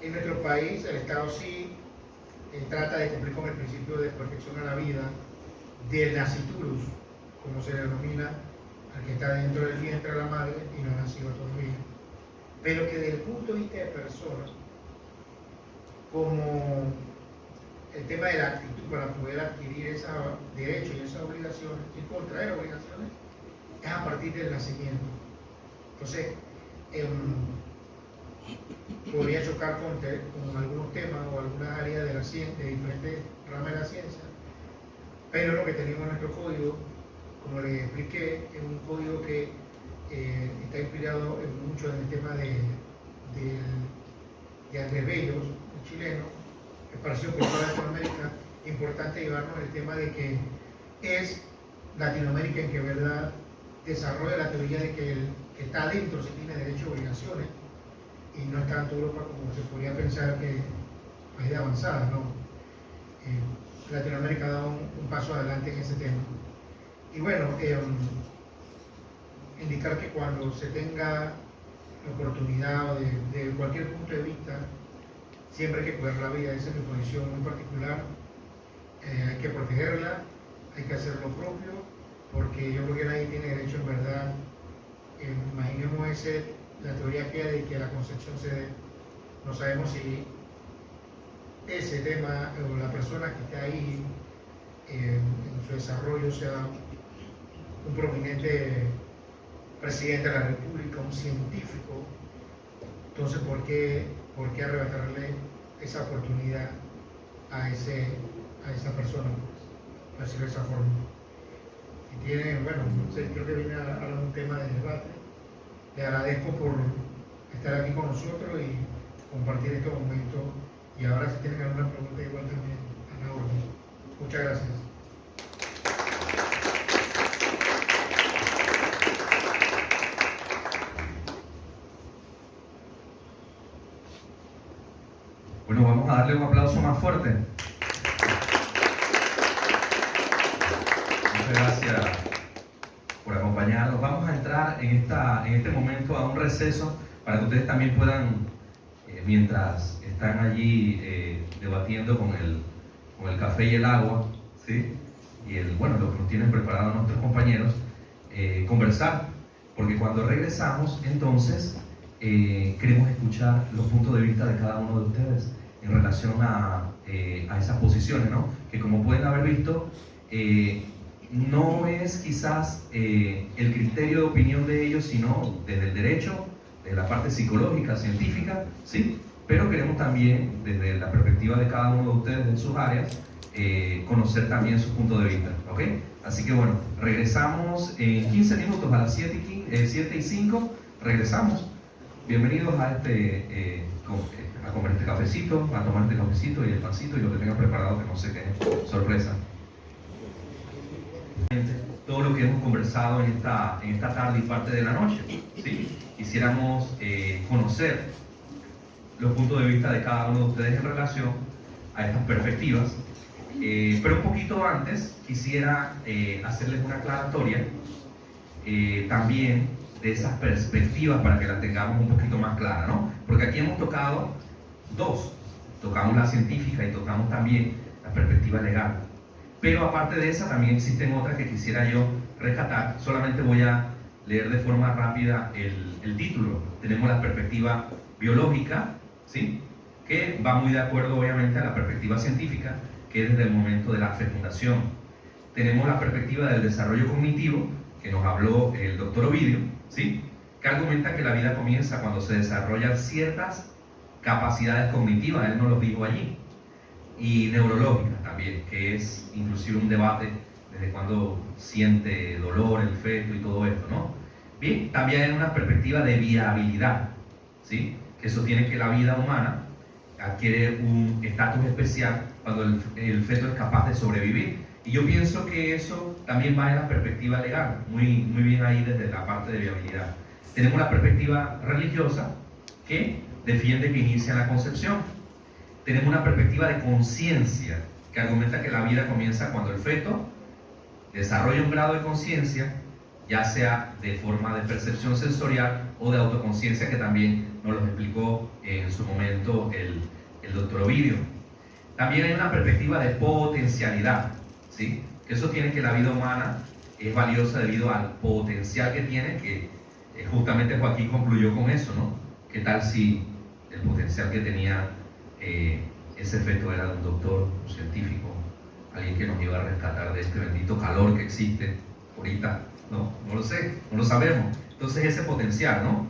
en nuestro país el Estado sí trata de cumplir con el principio de protección a la vida, del nasciturus, como se denomina al que está dentro del vientre de la madre y no ha nacido todavía, pero que desde el punto de vista de personas, como el tema de la actitud para poder adquirir ese derecho y esas obligaciones y contraer obligaciones, es a partir del nacimiento. Entonces, podría chocar con algunos temas o algunas áreas de la ciencia, de diferentes ramas de la ciencia, pero lo que tenemos en nuestro código, como les expliqué, es un código que está inspirado mucho en el tema de Andrés Bellos, el chileno, que pareció por toda Latinoamérica. Importante llevarnos el tema de que es Latinoamérica en que verdad desarrolla la teoría de que el que está adentro sí tiene derechos y obligaciones, y no es tanto Europa como se podría pensar que es de avanzada, ¿no? Latinoamérica ha dado un paso adelante en ese tema. Y bueno, indicar que cuando se tenga la oportunidad o de cualquier punto de vista siempre hay que cuidar la vida, esa es mi posición muy particular. Hay que protegerla, hay que hacer lo propio, porque yo creo que nadie tiene derecho en verdad. Imaginemos la teoría que hay de que la concepción se dé. No sabemos si ese tema o la persona que está ahí en su desarrollo sea un prominente presidente de la República, un científico. Entonces, ¿por qué arrebatarle esa oportunidad a esa persona, por decirlo de esa forma? Si tienen, bueno, no sé, creo que viene a un tema de debate. Le agradezco por estar aquí con nosotros y compartir estos momentos. Y ahora, si tienen alguna pregunta, igual también a la orden. Muchas gracias.
Bueno, vamos a darle un aplauso más fuerte. Muchas gracias por acompañarnos. Vamos a entrar en este momento a un receso para que ustedes también puedan, mientras están allí debatiendo con el café y el agua, ¿sí? Y lo que nos tienen preparado nuestros compañeros, conversar, porque cuando regresamos, entonces, queremos escuchar los puntos de vista de cada uno de ustedes en relación a esas posiciones, ¿no? Que como pueden haber visto, no es quizás el criterio de opinión de ellos, sino desde el derecho, desde la parte psicológica, científica, ¿sí? Pero queremos también, desde la perspectiva de cada uno de ustedes en sus áreas, conocer también su punto de vista, ¿ok? Así que bueno, regresamos en 15 minutos a las 7:05, regresamos. Bienvenidos a a comer este cafecito, a tomar este cafecito y el pancito y lo que tengan preparado, que no sé qué es, sorpresa. Todo lo que hemos conversado en esta tarde y parte de la noche, ¿sí? Quisiéramos conocer los puntos de vista de cada uno de ustedes en relación a estas perspectivas, pero un poquito antes quisiera hacerles una aclaratoria también de esas perspectivas para que las tengamos un poquito más claras, ¿no? Porque aquí hemos tocado dos, tocamos la científica y tocamos también la perspectiva legal. Pero aparte de esa también existen otras que quisiera yo rescatar. Solamente voy a leer de forma rápida el título. Tenemos la perspectiva biológica, ¿sí? Que va muy de acuerdo obviamente a la perspectiva científica, que es desde el momento de la fecundación. Tenemos la perspectiva del desarrollo cognitivo, que nos habló el doctor Ovidio, ¿sí? Que argumenta que la vida comienza cuando se desarrollan ciertas capacidades cognitivas, él nos lo dijo allí, y neurológicas también, que es inclusive un debate desde cuando siente dolor el feto y todo esto, ¿no? Bien, también hay una perspectiva de viabilidad, ¿sí? Que sostiene que la vida humana adquiere un estatus especial cuando el feto es capaz de sobrevivir. Y yo pienso que eso también va en la perspectiva legal, muy bien ahí desde la parte de viabilidad. Tenemos la perspectiva religiosa, que defiende que inicia la concepción. Tenemos una perspectiva de conciencia, que argumenta que la vida comienza cuando el feto desarrolla un grado de conciencia, ya sea de forma de percepción sensorial o de autoconciencia, que también nos lo explicó en su momento el doctor Ovidio. También hay una perspectiva de potencialidad, ¿sí? Que eso tiene que la vida humana es valiosa debido al potencial que tiene, que justamente Joaquín concluyó con eso, ¿no? ¿Qué tal si el potencial que tenía ese feto era de un doctor, un científico, alguien que nos iba a rescatar de este bendito calor que existe ahorita? No lo sé, no lo sabemos. Entonces ese potencial, ¿no?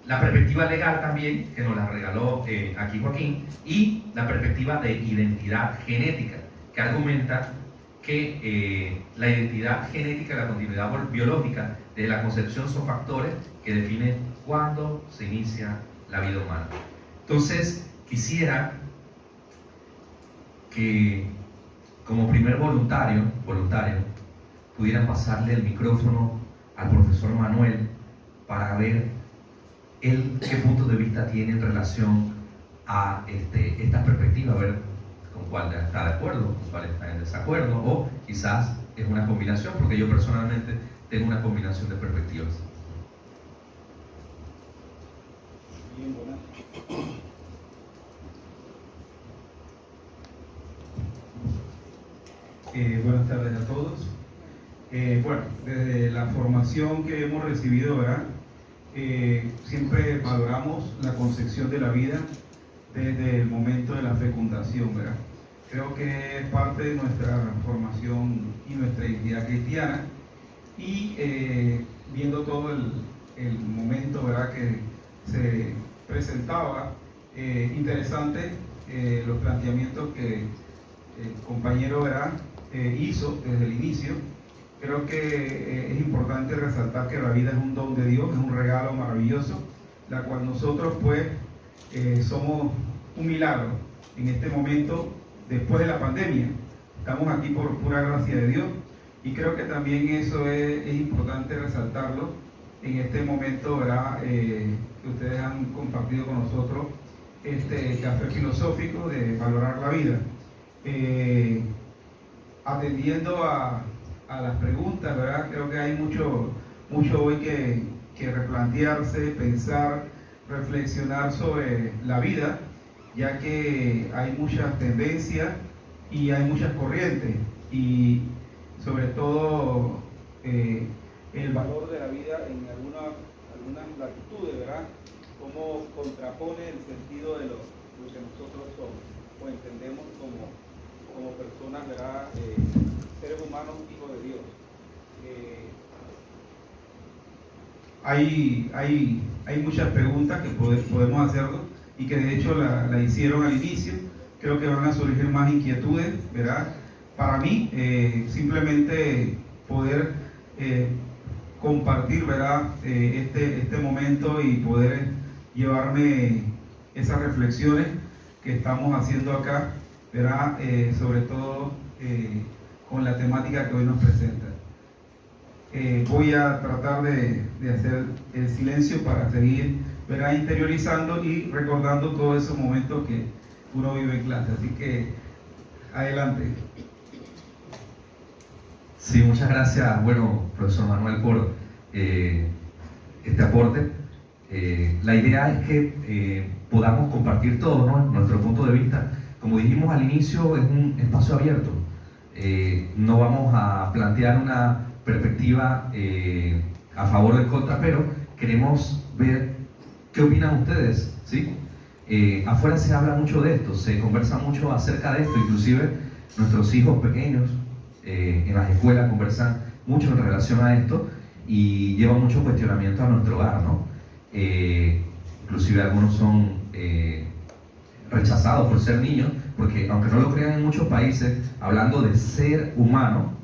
La perspectiva legal también, que nos la regaló aquí Joaquín, y la perspectiva de identidad genética, que argumenta que la identidad genética y la continuidad biológica de la concepción son factores que definen cuándo se inicia la vida humana. Entonces, quisiera que como primer voluntario, pudieran pasarle el micrófono al profesor Manuel para ver él qué punto de vista tiene en relación a esta perspectiva, a ver con cuál está de acuerdo, con cuál está en desacuerdo, o quizás es una combinación, porque yo personalmente tengo una combinación de perspectivas.
Bien, buenas. Buenas tardes a todos. Bueno, desde la formación que hemos recibido, ¿verdad? Siempre valoramos la concepción de la vida desde el momento de la fecundación, ¿verdad? Creo que es parte de nuestra formación y nuestra identidad cristiana, y viendo todo el momento, ¿verdad?, que se presentaba, interesante los planteamientos que el compañero, ¿verdad?, hizo desde el inicio. Creo que es importante resaltar que la vida es un don de Dios, es un regalo maravilloso, la cual nosotros pues somos un milagro en este momento después de la pandemia. Estamos aquí por pura gracia de Dios, y creo que también eso es importante resaltarlo en este momento, ¿verdad?, que ustedes han compartido con nosotros este café filosófico de valorar la vida. Atendiendo a las preguntas, ¿verdad? Creo que hay mucho hoy que replantearse, pensar, reflexionar sobre la vida, ya que hay muchas tendencias y hay muchas corrientes, y sobre todo el valor de la vida en algunas latitudes, ¿verdad? Cómo contrapone el sentido de lo que nosotros somos o entendemos como personas, ¿verdad? Seres humanos, hijos de Dios. Hay muchas preguntas que podemos hacerlo, y que de hecho la hicieron al inicio. Creo que van a surgir más inquietudes, ¿verdad? Para mí, simplemente poder compartir, ¿verdad?, este momento y poder llevarme esas reflexiones que estamos haciendo acá, ¿verdad?, sobre todo con la temática que hoy nos presenta. Voy a tratar de hacer el silencio para seguir, ¿verdad?, interiorizando y recordando todos esos momentos que uno vive en clase. Así que, adelante.
Sí, muchas gracias, bueno, profesor Manuel, por este aporte. La idea es que podamos compartir todo, ¿no?, nuestro punto de vista. Como dijimos al inicio, es un espacio abierto. No vamos a plantear una perspectiva a favor o en contra, pero queremos ver qué opinan ustedes, ¿sí? Afuera se habla mucho de esto, se conversa mucho acerca de esto, inclusive nuestros hijos pequeños en las escuelas conversan mucho en relación a esto, y llevan mucho cuestionamiento a nuestro hogar, ¿no? Inclusive algunos son rechazados por ser niños, porque aunque no lo crean en muchos países, hablando de ser humano,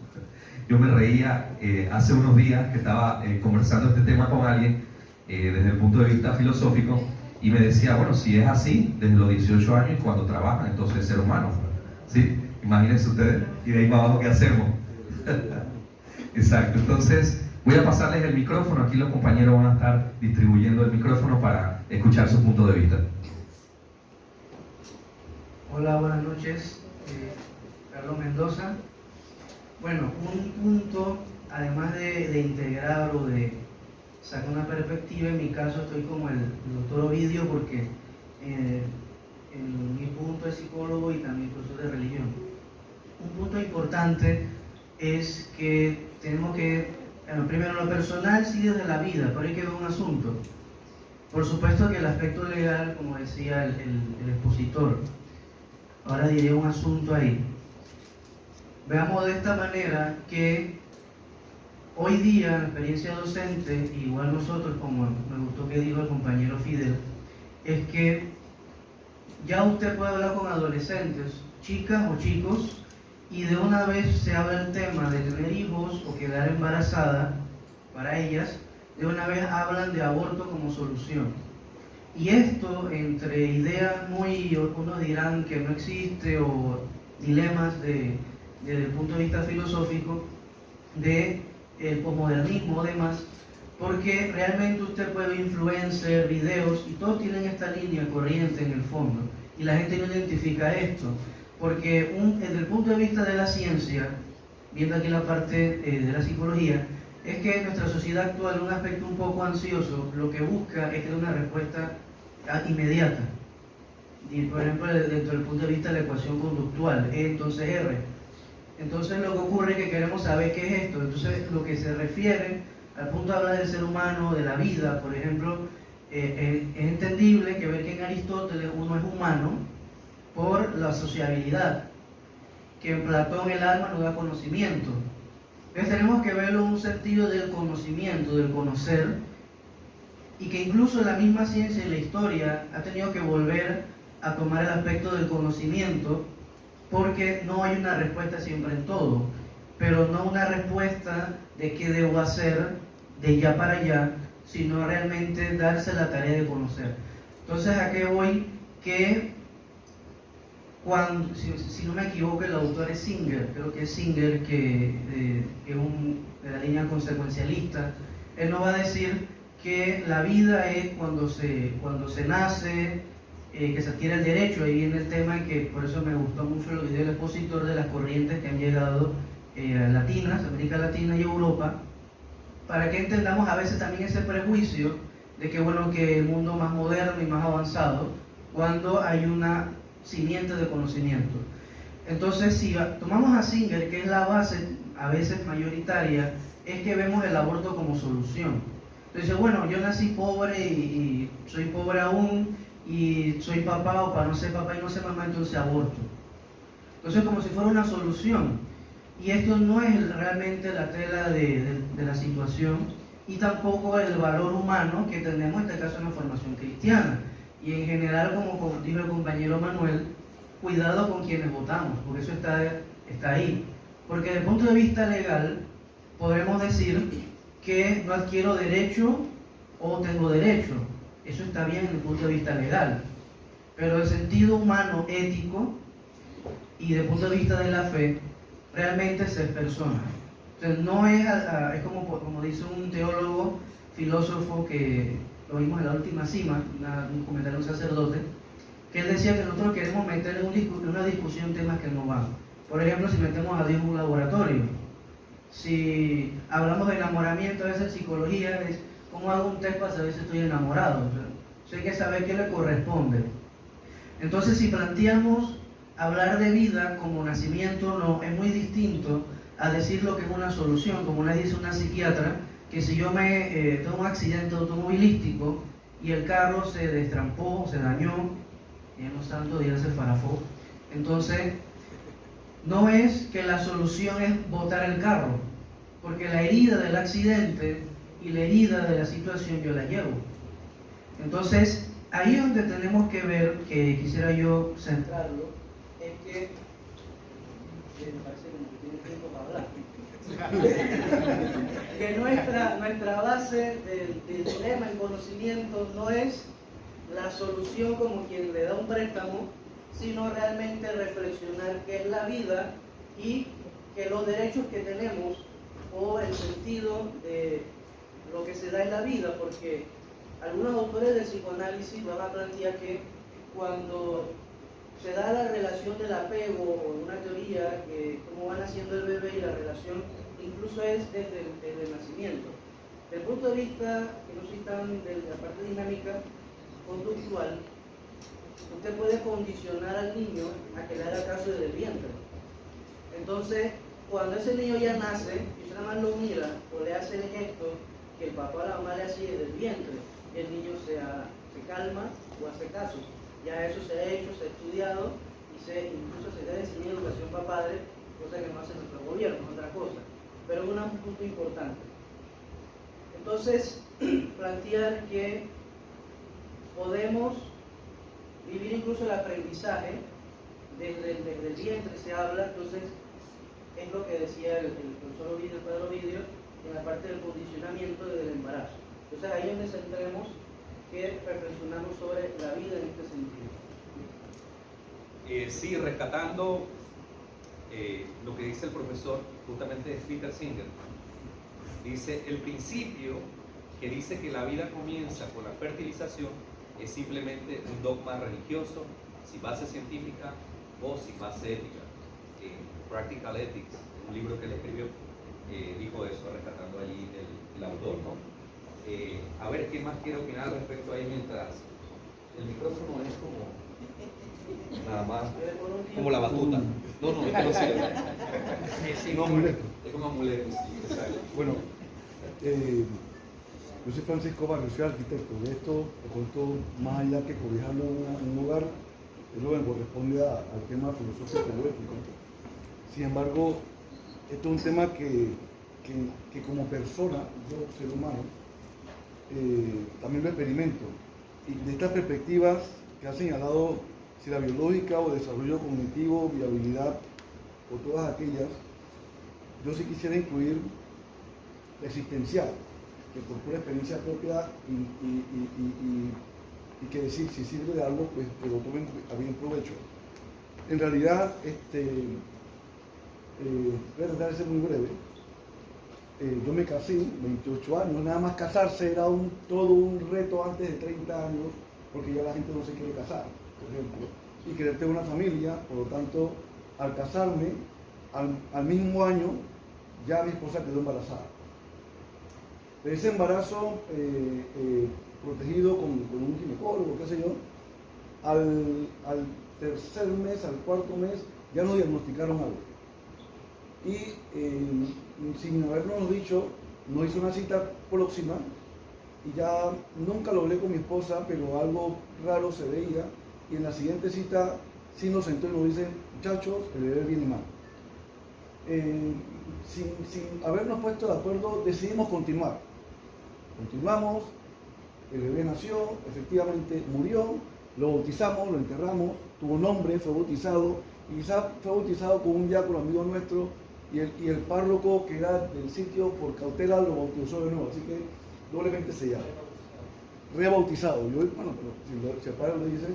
yo me reía hace unos días que estaba conversando este tema con alguien desde el punto de vista filosófico, y me decía, bueno, si es así, desde los 18 años cuando trabajan, entonces es ser humano, ¿sí? Imagínense ustedes, y de ahí para abajo, ¿qué hacemos? Exacto, entonces voy a pasarles el micrófono, aquí los compañeros van a estar distribuyendo el micrófono para escuchar su punto de vista.
Hola, buenas noches, Carlos Mendoza. Bueno, un punto, además de integrar o de sacar una perspectiva, en mi caso estoy como el doctor Ovidio, porque en mi punto es psicólogo y también profesor de religión. Un punto importante es que tenemos que, bueno, primero lo personal sí desde la vida, pero hay que ver un asunto. Por supuesto que el aspecto legal, como decía el expositor, ahora diré un asunto ahí. Veamos de esta manera que hoy día, en la experiencia docente, igual nosotros, como me gustó que dijo el compañero Fidel, es que ya usted puede hablar con adolescentes, chicas o chicos, y de una vez se habla el tema de tener hijos o quedar embarazada para ellas, de una vez hablan de aborto como solución. Y esto, entre ideas muy, unos dirán que no existe, o dilemas desde el punto de vista filosófico, de el posmodernismo o demás, porque realmente usted puede ver influencers, videos, y todos tienen esta línea corriente en el fondo, y la gente no identifica esto, porque desde el punto de vista de la ciencia, viendo aquí la parte de la psicología, es que nuestra sociedad actual, un aspecto un poco ansioso, lo que busca es tener una respuesta inmediata. Y por ejemplo, dentro del punto de vista de la ecuación conductual, E entonces R. Entonces lo que ocurre es que queremos saber qué es esto. Entonces lo que se refiere al punto de hablar del ser humano, de la vida, por ejemplo, es entendible que ver que en Aristóteles uno es humano por la sociabilidad, que en Platón el alma nos da conocimiento. Entonces tenemos que verlo en un sentido del conocimiento, del conocer, y que incluso la misma ciencia y la historia ha tenido que volver a tomar el aspecto del conocimiento, porque no hay una respuesta siempre en todo, pero no una respuesta de qué debo hacer de ya para allá, sino realmente darse la tarea de conocer. Entonces, ¿a qué voy? Que cuando, si no me equivoco, el autor es Singer, creo que es Singer, que es de la línea consecuencialista. Él nos va a decir que la vida es cuando se nace, que se adquiere el derecho. Ahí viene el tema, que por eso me gustó mucho el video del expositor, de las corrientes que han llegado latinas, América Latina y Europa, para que entendamos a veces también ese prejuicio de que, bueno, que el mundo más moderno y más avanzado, cuando hay una simiente de conocimiento. Entonces, si tomamos a Singer, que es la base a veces mayoritaria, es que vemos el aborto como solución. Entonces, bueno, yo nací pobre y soy pobre aún, y soy papá, o para no ser papá y no ser mamá, entonces aborto. Entonces, como si fuera una solución. Y esto no es realmente la tela de la situación, y tampoco el valor humano que tenemos, en este caso, en la formación cristiana. Y en general, como dijo el compañero Manuel, cuidado con quienes votamos, porque eso está ahí. Porque desde el punto de vista legal, podremos decir que no adquiero derecho o tengo derecho. Eso está bien desde el punto de vista legal. Pero el sentido humano, ético, y desde el punto de vista de la fe, realmente se persona. Entonces no es como dice un teólogo, filósofo, que lo vimos en La Última Cima, un comentario de un sacerdote, que él decía que nosotros queremos meter en una discusión temas que no van. Por ejemplo, si metemos a Dios en un laboratorio, si hablamos de enamoramiento, a veces en psicología es cómo hago un test para saber si estoy enamorado. O sea, hay que saber qué le corresponde. Entonces, si planteamos hablar de vida como nacimiento, no, es muy distinto a decir lo que es una solución, como le dice una psiquiatra, que si yo tengo un accidente automovilístico y el carro se destrampó, se dañó, y en los santos días se farafó, entonces no es que la solución es botar el carro, porque la herida del accidente y la herida de la situación yo la llevo. Entonces, ahí es donde tenemos que ver, que quisiera yo centrarlo, es que me parece como que tiene tiempo para hablar. Que nuestra base del dilema, el conocimiento, no es la solución como quien le da un préstamo, sino realmente reflexionar qué es la vida y que los derechos que tenemos o el sentido de lo que se da en la vida, porque algunos autores del psicoanálisis van a plantear que cuando se da la relación del apego, o una teoría que cómo va naciendo el bebé y la relación incluso es desde el nacimiento. Desde el punto de vista, que no soy tan de la parte dinámica conductual, usted puede condicionar al niño a que le haga caso desde el vientre. Entonces, cuando ese niño ya nace, y usted nada más lo mira o le hace el gesto que el papá o la mamá le hacía desde el vientre, el niño se calma o hace caso. Ya eso se ha hecho, se ha estudiado y incluso se debe enseñar educación para padres, cosa que no hace nuestro gobierno, es otra cosa. Pero es un punto importante. Entonces, plantear que podemos vivir incluso el aprendizaje desde el vientre, se habla, entonces es lo que decía el profesor Ovidio, el padre Ovidio, en la parte del condicionamiento desde el embarazo. Entonces ahí es donde centremos que reflexionamos sobre la vida en este sentido.
Sí, rescatando lo que dice el profesor, justamente de Peter Singer, dice: el principio que dice que la vida comienza con la fertilización es simplemente un dogma religioso, sin base científica o sin base ética. Practical Ethics, un libro que él escribió, dijo eso, rescatando allí el autor, ¿no? A ver, ¿qué más quiero opinar respecto a ahí mientras el micrófono es como Nada más. Como la batuta. No, no, esto no sirve.
Un amuleto.
Es como amuleto, sí, exacto.
Bueno, yo soy Francisco Barrio, soy arquitecto. De esto, de pronto, más allá que cobijarlo en un hogar, es lo que corresponde al tema filosófico y ético. Sin embargo, esto es un tema que como persona, yo, ser humano, también lo experimento. Y de estas perspectivas que ha señalado, si la biológica o desarrollo cognitivo, viabilidad o todas aquellas, yo sí quisiera incluir la existencial, que por pura experiencia propia y que decir, si sirve de algo, pues que lo tomen a bien provecho. En realidad, voy a tratar de ser muy breve. Yo me casé, 28 años, nada más casarse era todo un reto antes de 30 años, porque ya la gente no se quiere casar, por ejemplo, y querer tener una familia. Por lo tanto, al casarme, al mismo año, ya mi esposa quedó embarazada. De ese embarazo, protegido con un ginecólogo, qué sé yo, al tercer mes, al cuarto mes, ya nos diagnosticaron algo. Y sin habernos dicho, nos hizo una cita próxima y ya nunca lo hablé con mi esposa, pero algo raro se veía, y en la siguiente cita sí nos sentó y nos dice: muchachos, el bebé viene mal. Sin habernos puesto de acuerdo, decidimos continuar. Continuamos, el bebé nació, efectivamente murió, lo bautizamos, lo enterramos, tuvo nombre, fue bautizado, y quizás fue bautizado con un diácono amigo nuestro, y el párroco que era del sitio, por cautela, lo bautizó de nuevo, así que doblemente sellado. Rebautizado. Yo, bueno, pero si el padre lo dice,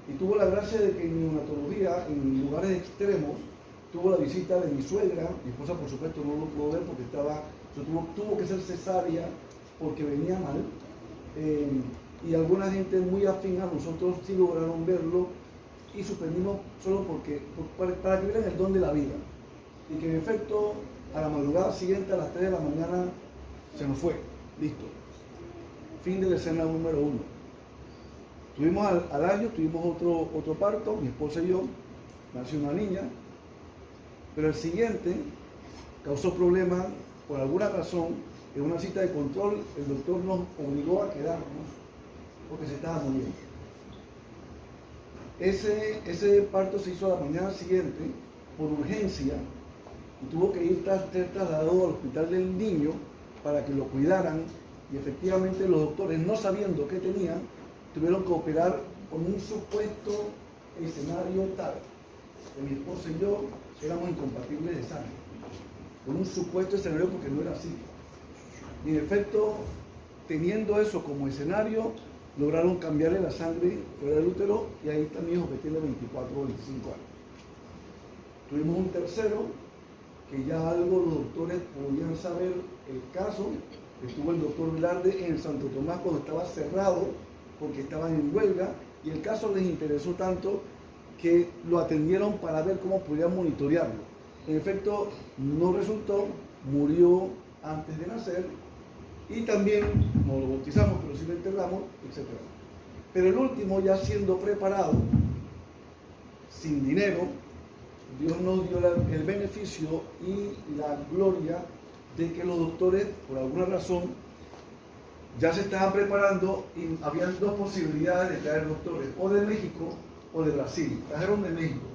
y tuvo la gracia de que en neonatología, en lugares extremos, tuvo la visita de mi suegra. Mi esposa, por supuesto, no lo pudo ver porque tuvo que ser cesárea porque venía mal, y alguna gente muy afín a nosotros sí lograron verlo, y suspendimos solo para que vieran el don de la vida, y que en efecto a la madrugada siguiente, a las 3 de la mañana, se nos fue, listo, fin de la escena número 1. Tuvimos al año, tuvimos otro parto, mi esposa y yo, nació una niña, pero el siguiente causó problemas por alguna razón. En una cita de control, el doctor nos obligó a quedarnos porque se estaba muriendo. Ese parto se hizo a la mañana siguiente por urgencia y tuvo que ser trasladado al hospital del niño para que lo cuidaran, y efectivamente los doctores, no sabiendo qué tenían, tuvieron que operar con un supuesto escenario tal que mi esposa y yo éramos incompatibles de sangre, con un supuesto escenario porque no era así. Y en efecto, teniendo eso como escenario, lograron cambiarle la sangre fuera del útero, y ahí está mi hijo, que tiene 24 o 25 años. Tuvimos un tercero, que ya algo los doctores podían saber el caso. Estuvo el doctor Velarde en Santo Tomás cuando estaba cerrado, porque estaban en huelga, y el caso les interesó tanto que lo atendieron para ver cómo podían monitorearlo. En efecto, no resultó, murió antes de nacer, y también no lo bautizamos, pero sí lo enterramos, etc. Pero el último, ya siendo preparado, sin dinero, Dios nos dio el beneficio y la gloria de que los doctores, por alguna razón, ya se estaban preparando, y habían dos posibilidades de traer doctores, o de México o de Brasil. Trajeron de México,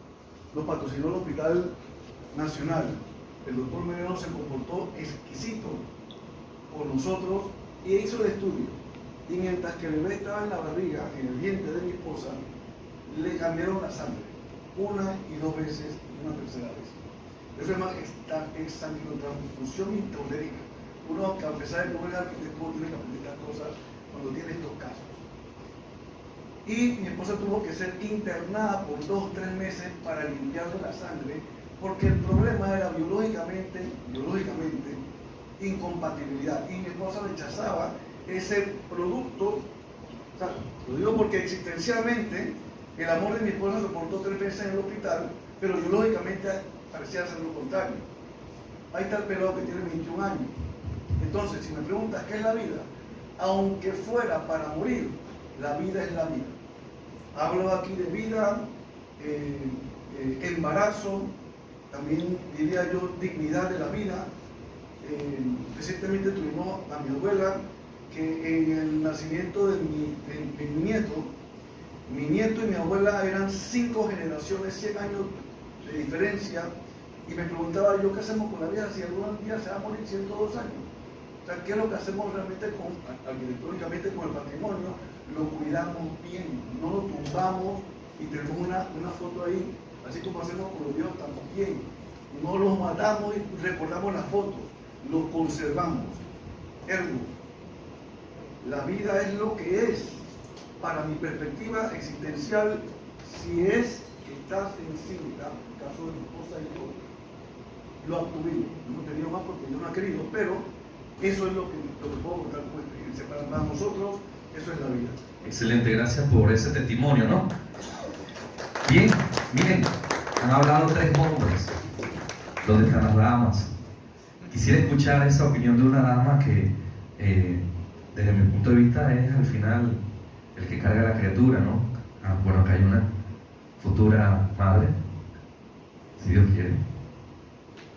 lo patrocinó el Hospital Nacional. El doctor Menero se comportó exquisito por nosotros y hizo el estudio. Y mientras que el bebé estaba en la barriga, en el vientre de mi esposa, le cambiaron la sangre 1 y 2 veces y una tercera vez. Eso se llama sanguinotransfusión intrautérica. Uno, que a pesar de no ser arquitecto, tiene que aprender estas cosas cuando tiene estos casos. Y mi esposa tuvo que ser internada por 2 o 3 meses para limpiarle la sangre, porque el problema era biológicamente, incompatibilidad, y mi esposa rechazaba ese producto. O sea, lo digo porque existencialmente el amor de mi esposa soportó 3 veces en el hospital, pero biológicamente parecía ser lo contrario. Ahí está el pelado que tiene 21 años. Entonces, si me preguntas qué es la vida, aunque fuera para morir, la vida es la vida. Hablo aquí de vida embarazo, también diría yo dignidad de la vida. Recientemente tuvimos a mi abuela que en el nacimiento de mi nieto y mi abuela eran 5 generaciones, 100 años de diferencia, y me preguntaba yo qué hacemos con la vida si algún día se va a morir 102 años. O sea, ¿qué es lo que hacemos realmente arquitectónicamente con el patrimonio? Lo cuidamos bien, no lo tumbamos y tenemos una foto ahí, así como hacemos con los dioses también. No los matamos y recordamos la foto, los conservamos. Ergo, la vida es lo que es, para mi perspectiva existencial, si es que está sensible. En el caso de mi esposa y yo, lo obtuvimos. No hemos tenido más porque yo no he querido, pero eso es lo que puedo contar como experiencia. Para nosotros, eso es la vida.
Excelente, gracias por ese testimonio, ¿no? Bien, miren, han hablado 3 hombres. ¿Dónde están las damas? Quisiera escuchar esa opinión de una dama que, desde mi punto de vista, es al final el que carga la criatura, ¿no? Bueno, acá hay una futura madre, si Dios quiere.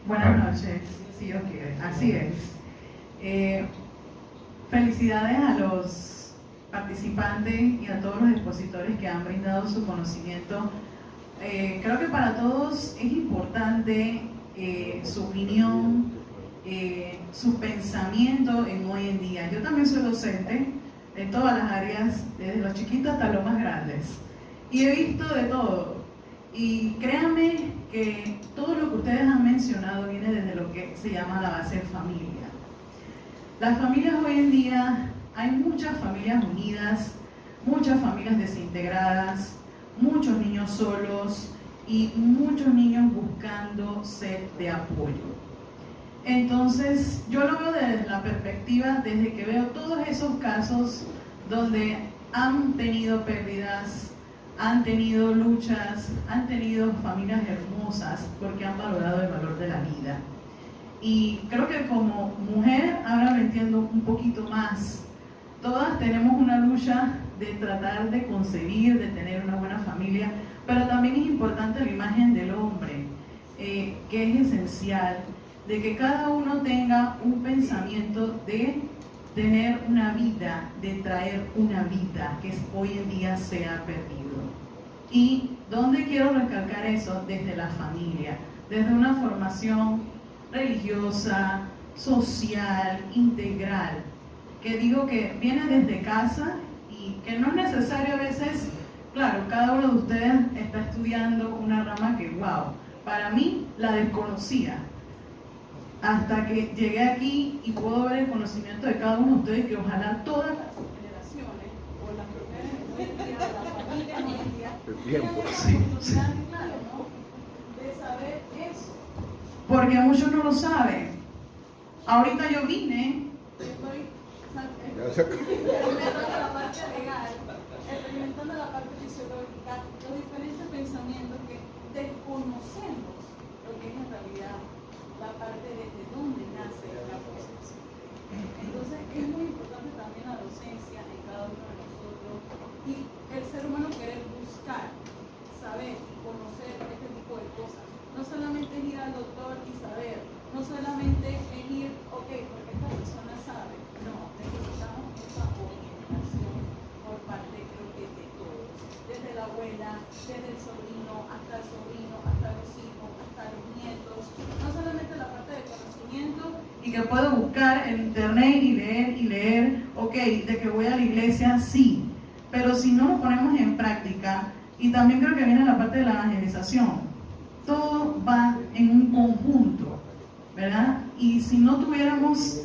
Buenas noches, si Dios quiere. Así es. Felicidades a los participantes y a todos los expositores que han brindado su conocimiento. Creo que para todos es importante su opinión, su pensamiento en hoy en día. Yo también soy docente en todas las áreas, desde los chiquitos hasta los más grandes, y he visto de todo. Y créanme que todo lo que ustedes han mencionado viene desde lo que se llama la base de familia. Las familias hoy en día, hay muchas familias unidas, muchas familias desintegradas, muchos niños solos y muchos niños buscando ser de apoyo. Entonces, yo lo veo desde la perspectiva, desde que veo todos esos casos donde han tenido pérdidas, han tenido luchas, han tenido familias hermosas porque han valorado el valor de la vida. Y creo que como mujer, ahora lo entiendo un poquito más. Todas tenemos una lucha de tratar de concebir, de tener una buena familia, pero también es importante la imagen del hombre, que es esencial, de que cada uno tenga un pensamiento de tener una vida, de traer una vida que hoy en día se ha perdido. ¿Y dónde quiero recalcar eso? Desde la familia, desde una formación religiosa, social, integral, que digo que viene desde casa y que no es necesario a veces, claro, cada uno de ustedes está estudiando una rama que, wow, para mí la desconocía, hasta que llegué aquí y puedo ver el conocimiento de cada uno de ustedes, que ojalá todas las generaciones, o las mujeres, la familia hoy en día, tengan la oportunidad, claro, ¿no?, de saber eso. Porque muchos no lo saben. Ahorita yo vine, estoy experimentando la parte legal, experimentando la parte fisiológica, los diferentes pensamientos que desconocemos lo que es en realidad la parte desde donde nace la concepción. Entonces es muy importante también la docencia en cada uno de nosotros y el ser humano querer buscar, saber y conocer este tipo de cosas. No solamente es ir al doctor y saber, no solamente es ir, ok, porque esta persona sabe, no, necesitamos esa orientación por parte, creo que de todos, desde la abuela, desde el sobrino, hasta los hijos, hasta los nietos, no solamente la parte de conocimiento y que puedo buscar en internet y leer, ok, de que voy a la iglesia, sí, pero si no lo ponemos en práctica, y también creo que viene la parte de la evangelización, todo va en un conjunto, ¿verdad? Y si no tuviéramos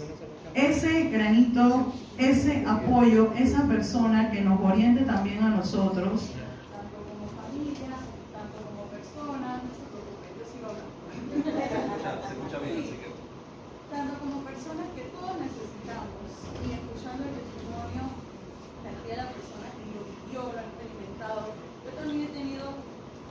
ese granito, ese apoyo, esa persona que nos oriente también a nosotros, tanto como familia, tanto como personas, tanto como personas que todos necesitamos, y escuchando el testimonio de la persona que lo vivió, lo ha experimentado, yo también he tenido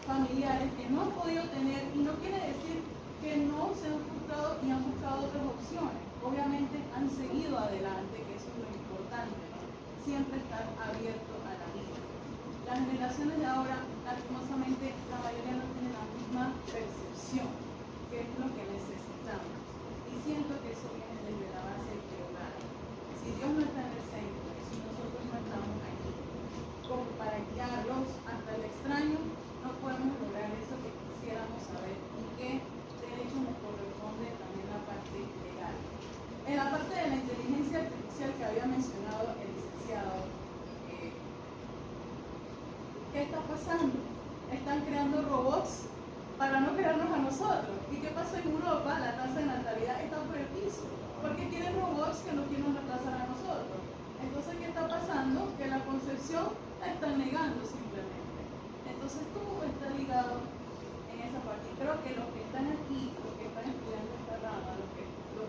familiares que no han podido tener, y no quiere decir que no se han frustrado y han buscado otras opciones. Obviamente han seguido adelante, que eso es lo importante, ¿no? Siempre estar abierto a la vida.
Las generaciones de ahora, lastimosamente, la mayoría no tienen la misma percepción, que es lo que necesitamos. Y siento que eso viene desde la base del hogar. Si Dios no está en el centro, si nosotros no estamos aquí, como para guiarlos hasta el extraño, no podemos lograr eso que quisiéramos saber y que de hecho nos corresponde también la parte legal. En la parte de la inteligencia artificial que había mencionado el licenciado, ¿qué está pasando? Están creando robots para no crearnos a nosotros. ¿Y qué pasa en Europa? La tasa de natalidad está por el piso, porque tienen robots que nos quieren reemplazar a nosotros. Entonces, ¿qué está pasando? Que la concepción la están negando simplemente. Entonces, todo está ligado en esa parte. Y creo que los que están aquí, los que están estudiando esta rama, los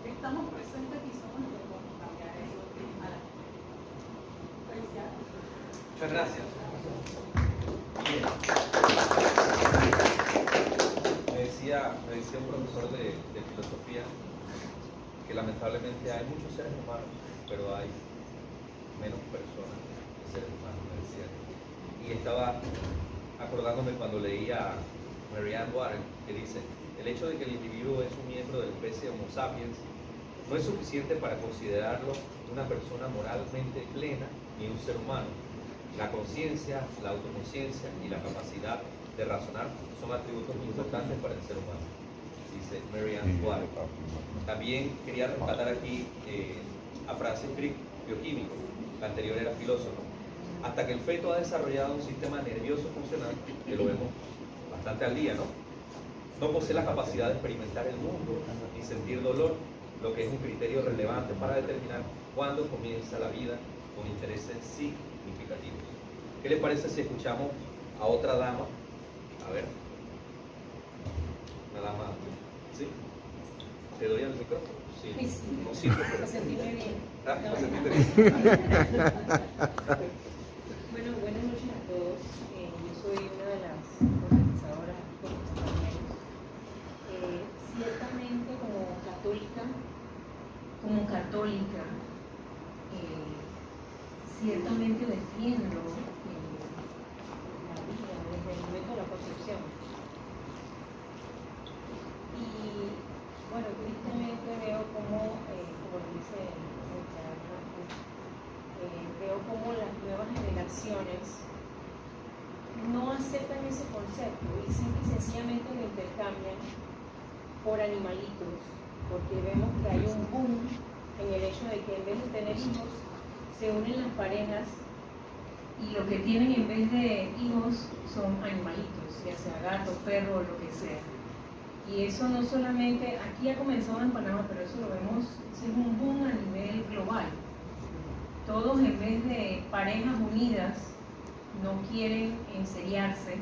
que estamos presentes aquí somos los que podemos cambiar eso a la gente. Felicidades.
Muchas gracias. Me decía un profesor de filosofía que lamentablemente hay muchos seres humanos, pero hay menos personas que seres humanos, me decía. Y estaba acordándome cuando leía a Marianne Warren, que dice: el hecho de que el individuo es un miembro de la especie Homo sapiens no es suficiente para considerarlo una persona moralmente plena ni un ser humano. La conciencia, la autoconciencia y la capacidad de razonar son atributos muy importantes para el ser humano, dice Marianne Warren. También quería rescatar aquí a Francis Crick, bioquímico, la anterior era filósofo. Hasta que el feto ha desarrollado un sistema nervioso funcional, que lo vemos bastante al día, no posee la capacidad de experimentar el mundo ni sentir dolor, lo que es un criterio relevante para determinar cuándo comienza la vida con intereses significativos. ¿Qué le parece si escuchamos a otra dama? A ver. Una dama. ¿Sí? ¿Te doy el micrófono? Sí. No sirve, pero...
Me sentí muy bien.
Me sentí bien.
Bueno, buenas noches a todos. Yo soy una de las organizadoras con mis compañeros. Ciertamente como católica, ciertamente defiendo la vida desde el momento de la concepción. Y bueno, tristemente veo como dice veo como las nuevas generaciones no aceptan ese concepto y simple y sencillamente lo intercambian por animalitos, porque vemos que hay un boom en el hecho de que en vez de tener hijos se unen las parejas y lo que tienen en vez de hijos son animalitos, ya sea gato, perro o lo que sea. Y eso no solamente, aquí ha comenzado en Panamá, pero eso lo vemos, es un boom a nivel global. Todos en vez de parejas unidas no quieren enseriarse,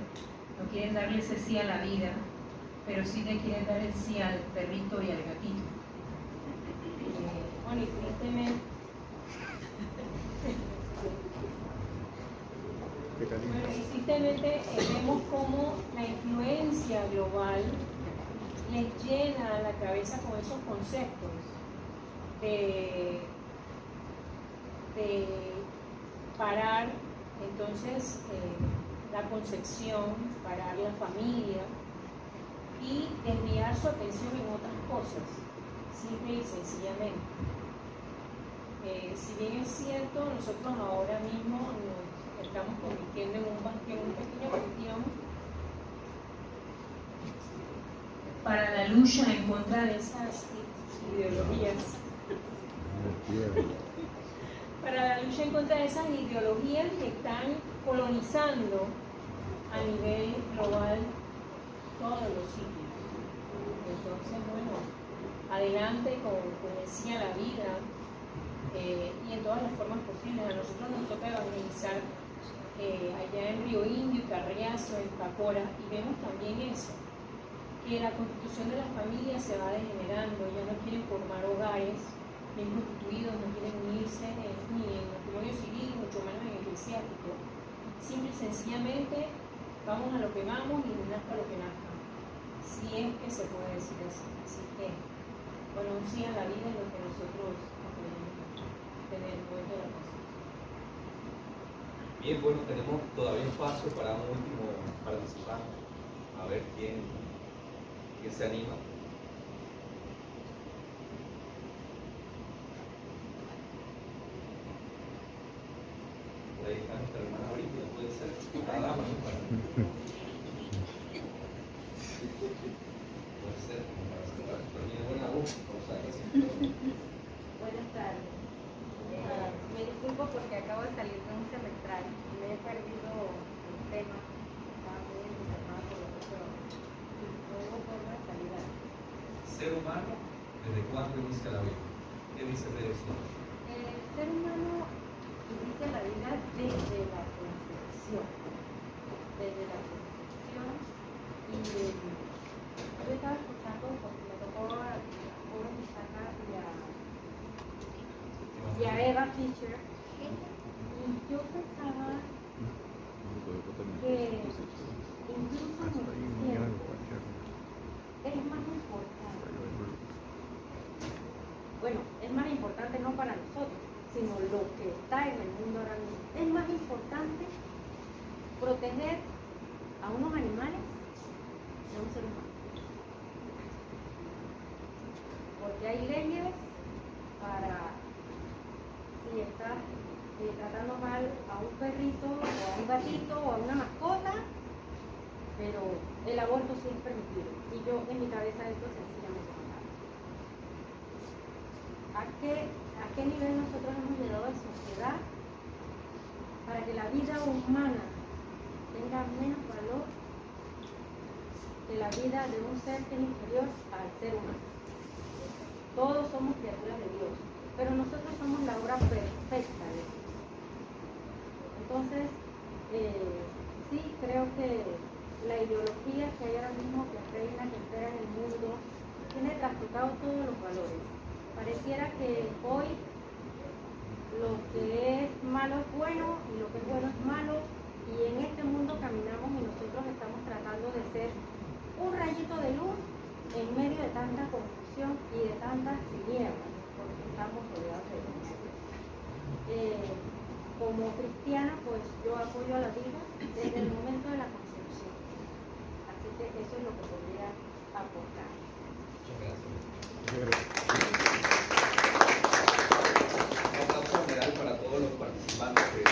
no quieren darle ese sí a la vida, pero sí le quieren dar el sí al perrito y al gatito.
Bueno, y tristemente vemos cómo la influencia global les llena la cabeza con esos conceptos de parar entonces la concepción, parar la familia y desviar su atención en otras cosas, simple y sencillamente. Si bien es cierto, nosotros ahora mismo nos estamos convirtiendo en un pequeño bastión para la lucha en contra de esas ideologías. Para la lucha en contra de esas ideologías que están colonizando a nivel global todos los sitios. Entonces, bueno, adelante con el sí a la vida y en todas las formas posibles. A nosotros nos toca evangelizar allá en Río Indio, Carriazo, en Pacora, y vemos también eso, que la constitución de las familias se va degenerando, ya no quieren formar hogares bien constituidos, no quieren unirse ni en matrimonio civil, mucho menos en eclesiástico. Simple y sencillamente vamos a lo que vamos y nazca lo que nazca, si es que se puede decir así. Así que, bueno, un sí a la vida es lo que nosotros tenemos desde el momento de la concepción.
Bien, bueno, tenemos todavía espacio para un último participante. A ver quién se anima. Por ahí está nuestra hermana Brígida, puede ser una dama, ¿no? Puede ser, para cerrar, pero tiene buena voz, o sea, que sí.
Buenas tardes. Me disculpo porque acabo de salir de un semestral y me he perdido el tema. Estaba muy entusiasmada por lo que yo. No hubo forma de salir a...
Ser humano, ¿desde cuándo inicia la vida? ¿Qué dice de eso?
El ser humano inicia la vida desde la concepción. Desde la concepción. Y yo estaba escuchando porque me tocó a joven Isaac y a Eva Fischer, y yo pensaba que incluso en el tiempo es más importante. Bueno, es más importante no para nosotros, sino lo que está en el mundo ahora mismo. Es más importante proteger a unos animales que a un ser humano. Porque hay leyes para... si estás tratando mal a un perrito o a un gatito o a una mascota, pero el aborto sí es permitido. Y yo en mi cabeza esto sencillamente no cabe. ¿A qué nivel nosotros hemos llegado en sociedad para que la vida humana tenga menos valor que la vida de un ser que es inferior al ser humano? Todos somos criaturas de Dios, pero nosotros somos la obra perfecta de Dios. Entonces, sí, creo que la ideología que hay ahora mismo, que reina, que impera en el mundo, tiene trastocados todos los valores. Pareciera que hoy lo que es malo es bueno y lo que es bueno es malo, y en este mundo caminamos y nosotros estamos tratando de ser un rayito de luz en medio de tanta confusión y de tantas tinieblas, porque estamos rodeados de luz. Como cristiana, pues yo apoyo a la vida desde el momento de la concepción. Así que eso es lo que podría aportar.
Muchas gracias. Un aplauso general para todos los participantes que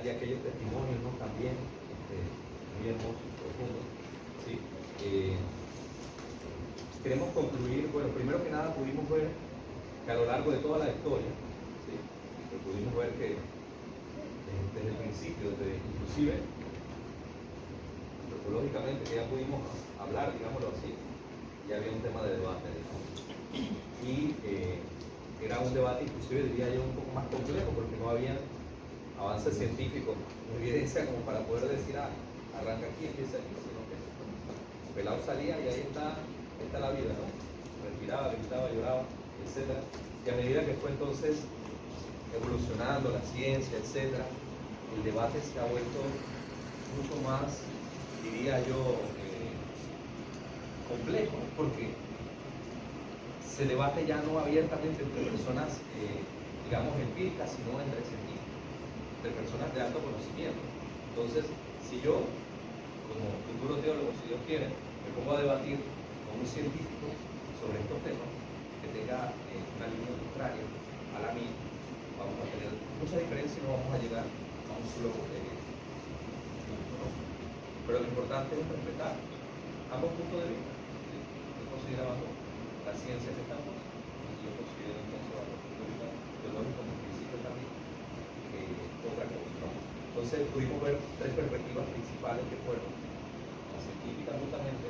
y aquellos testimonios, ¿no? También muy hermosos y profundos. ¿Sí? Queremos concluir, bueno, primero que nada pudimos ver que a lo largo de toda la historia, ¿sí? Pudimos ver que desde el principio, inclusive antropológicamente, que ya pudimos hablar, digámoslo así, ya había un tema de debate, digamos. Y era un debate, inclusive diría yo, un poco más complejo, porque no había avances científicos, evidencia como para poder decir, arranca aquí, empieza aquí, sino que el pelado salía y ahí está la vida, ¿no? Respiraba, gritaba, lloraba, etc. Y a medida que fue entonces evolucionando la ciencia, etc., el debate se ha vuelto mucho más, diría yo, complejo, porque se debate ya no abiertamente entre personas, digamos, empíricas, sino entre científicos, entre personas de alto conocimiento. Entonces, si yo, como futuro teólogo, si Dios quiere, me pongo a debatir con un científico sobre estos temas que tenga una línea contraria a la mía, vamos a tener mucha diferencia y no vamos a llegar a un solo punto, ¿no? Pero lo importante es respetar ambos puntos de vista. Yo consideraba la ciencia que estamos, y yo considero entonces la postura teológica como principio también otra cosa, ¿no? Entonces pudimos ver tres perspectivas principales que fueron la científica justamente,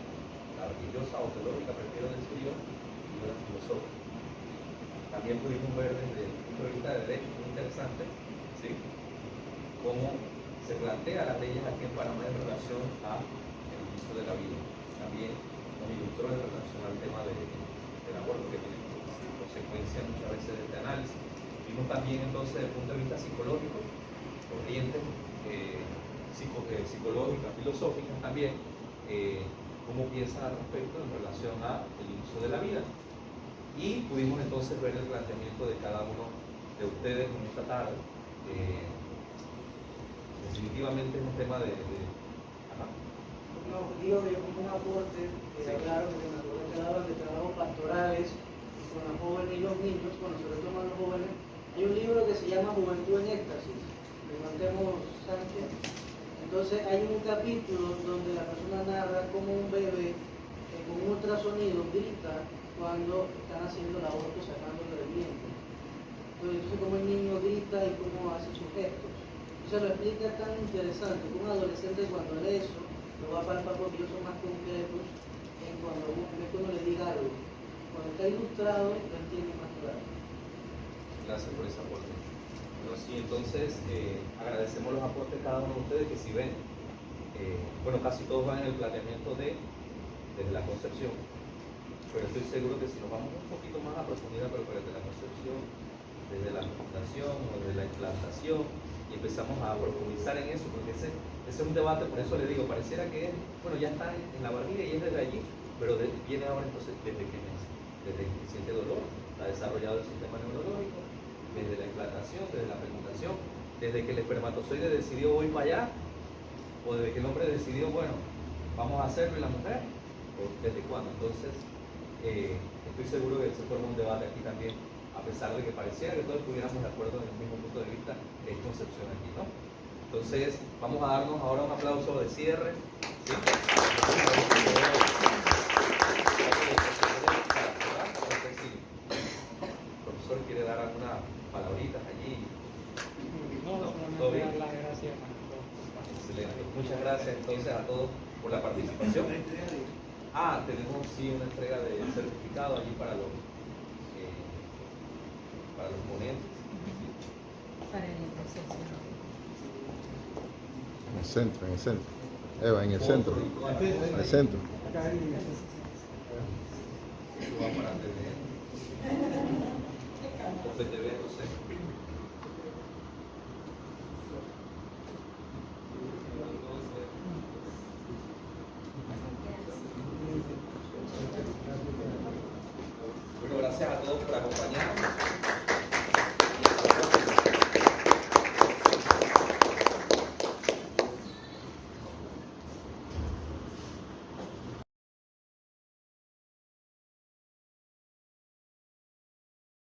la religiosa o teológica, prefiero decir yo, y la filosófica. También pudimos ver desde el punto de vista de derecho, muy interesante, ¿sí? Cómo se plantea las leyes aquí en Panamá en relación al inicio de la vida. También nos ilustró en relación al tema del aborto, que tiene consecuencia muchas veces de este análisis. Vimos también entonces desde el punto de vista psicológico, corrientes psicológicas, filosóficas también, cómo piensan al respecto en relación al inicio de la vida. y pudimos entonces ver el planteamiento de cada uno de ustedes en esta tarde. Definitivamente es un tema de ajá.
No, digo que yo como un aporte que hablaron de naturaleza, que hablaban de trabajos pastorales con los jóvenes y los niños, bueno, sobre todo con los jóvenes. Hay un libro que se llama Juventud en Éxtasis, de Mateo Sánchez. Entonces hay un capítulo donde la persona narra cómo un bebé con un ultrasonido grita cuando están haciendo el aborto sacándolo del vientre. Entonces como el niño grita y cómo hace sus gestos. Entonces lo explica tan interesante que un adolescente cuando lee eso lo va a palpar porque ellos son más concretos en cuando uno le diga algo. Cuando está ilustrado lo entiende más claro.
Gracias por ese aporte. Bueno, sí, entonces agradecemos los aportes de cada uno de ustedes que si ven, bueno, casi todos van en el planteamiento desde la concepción, pero estoy seguro que si nos vamos un poquito más a profundidad, pero desde la concepción, desde la fundación o desde la implantación, y empezamos a profundizar en eso, porque ese es un debate, por eso le digo, pareciera que es, bueno, ya está en la barriga y es desde allí, pero viene ahora entonces desde que desde que siente dolor, está desarrollado el sistema neurológico, desde la implantación, desde la fecundación, desde que el espermatozoide decidió voy para allá, o desde que el hombre decidió, bueno, vamos a hacerlo y la mujer, o desde cuándo. Entonces, estoy seguro que se forma un debate aquí también, a pesar de que pareciera que todos estuviéramos de acuerdo en el mismo punto de vista, es concepción aquí, ¿no? Entonces, vamos a darnos ahora un aplauso de cierre. ¿Sí? El profesor quiere dar algunas palabritas allí. No, ¿todo bien? Excelente. Muchas gracias entonces a todos por la participación. Tenemos sí una entrega de certificado allí para los ponentes.
Para el interseccional.
En el centro. Eva, en el centro. En el centro.
Va para TVN. O PTV, no sé. Bueno, gracias a todos por acompañarnos.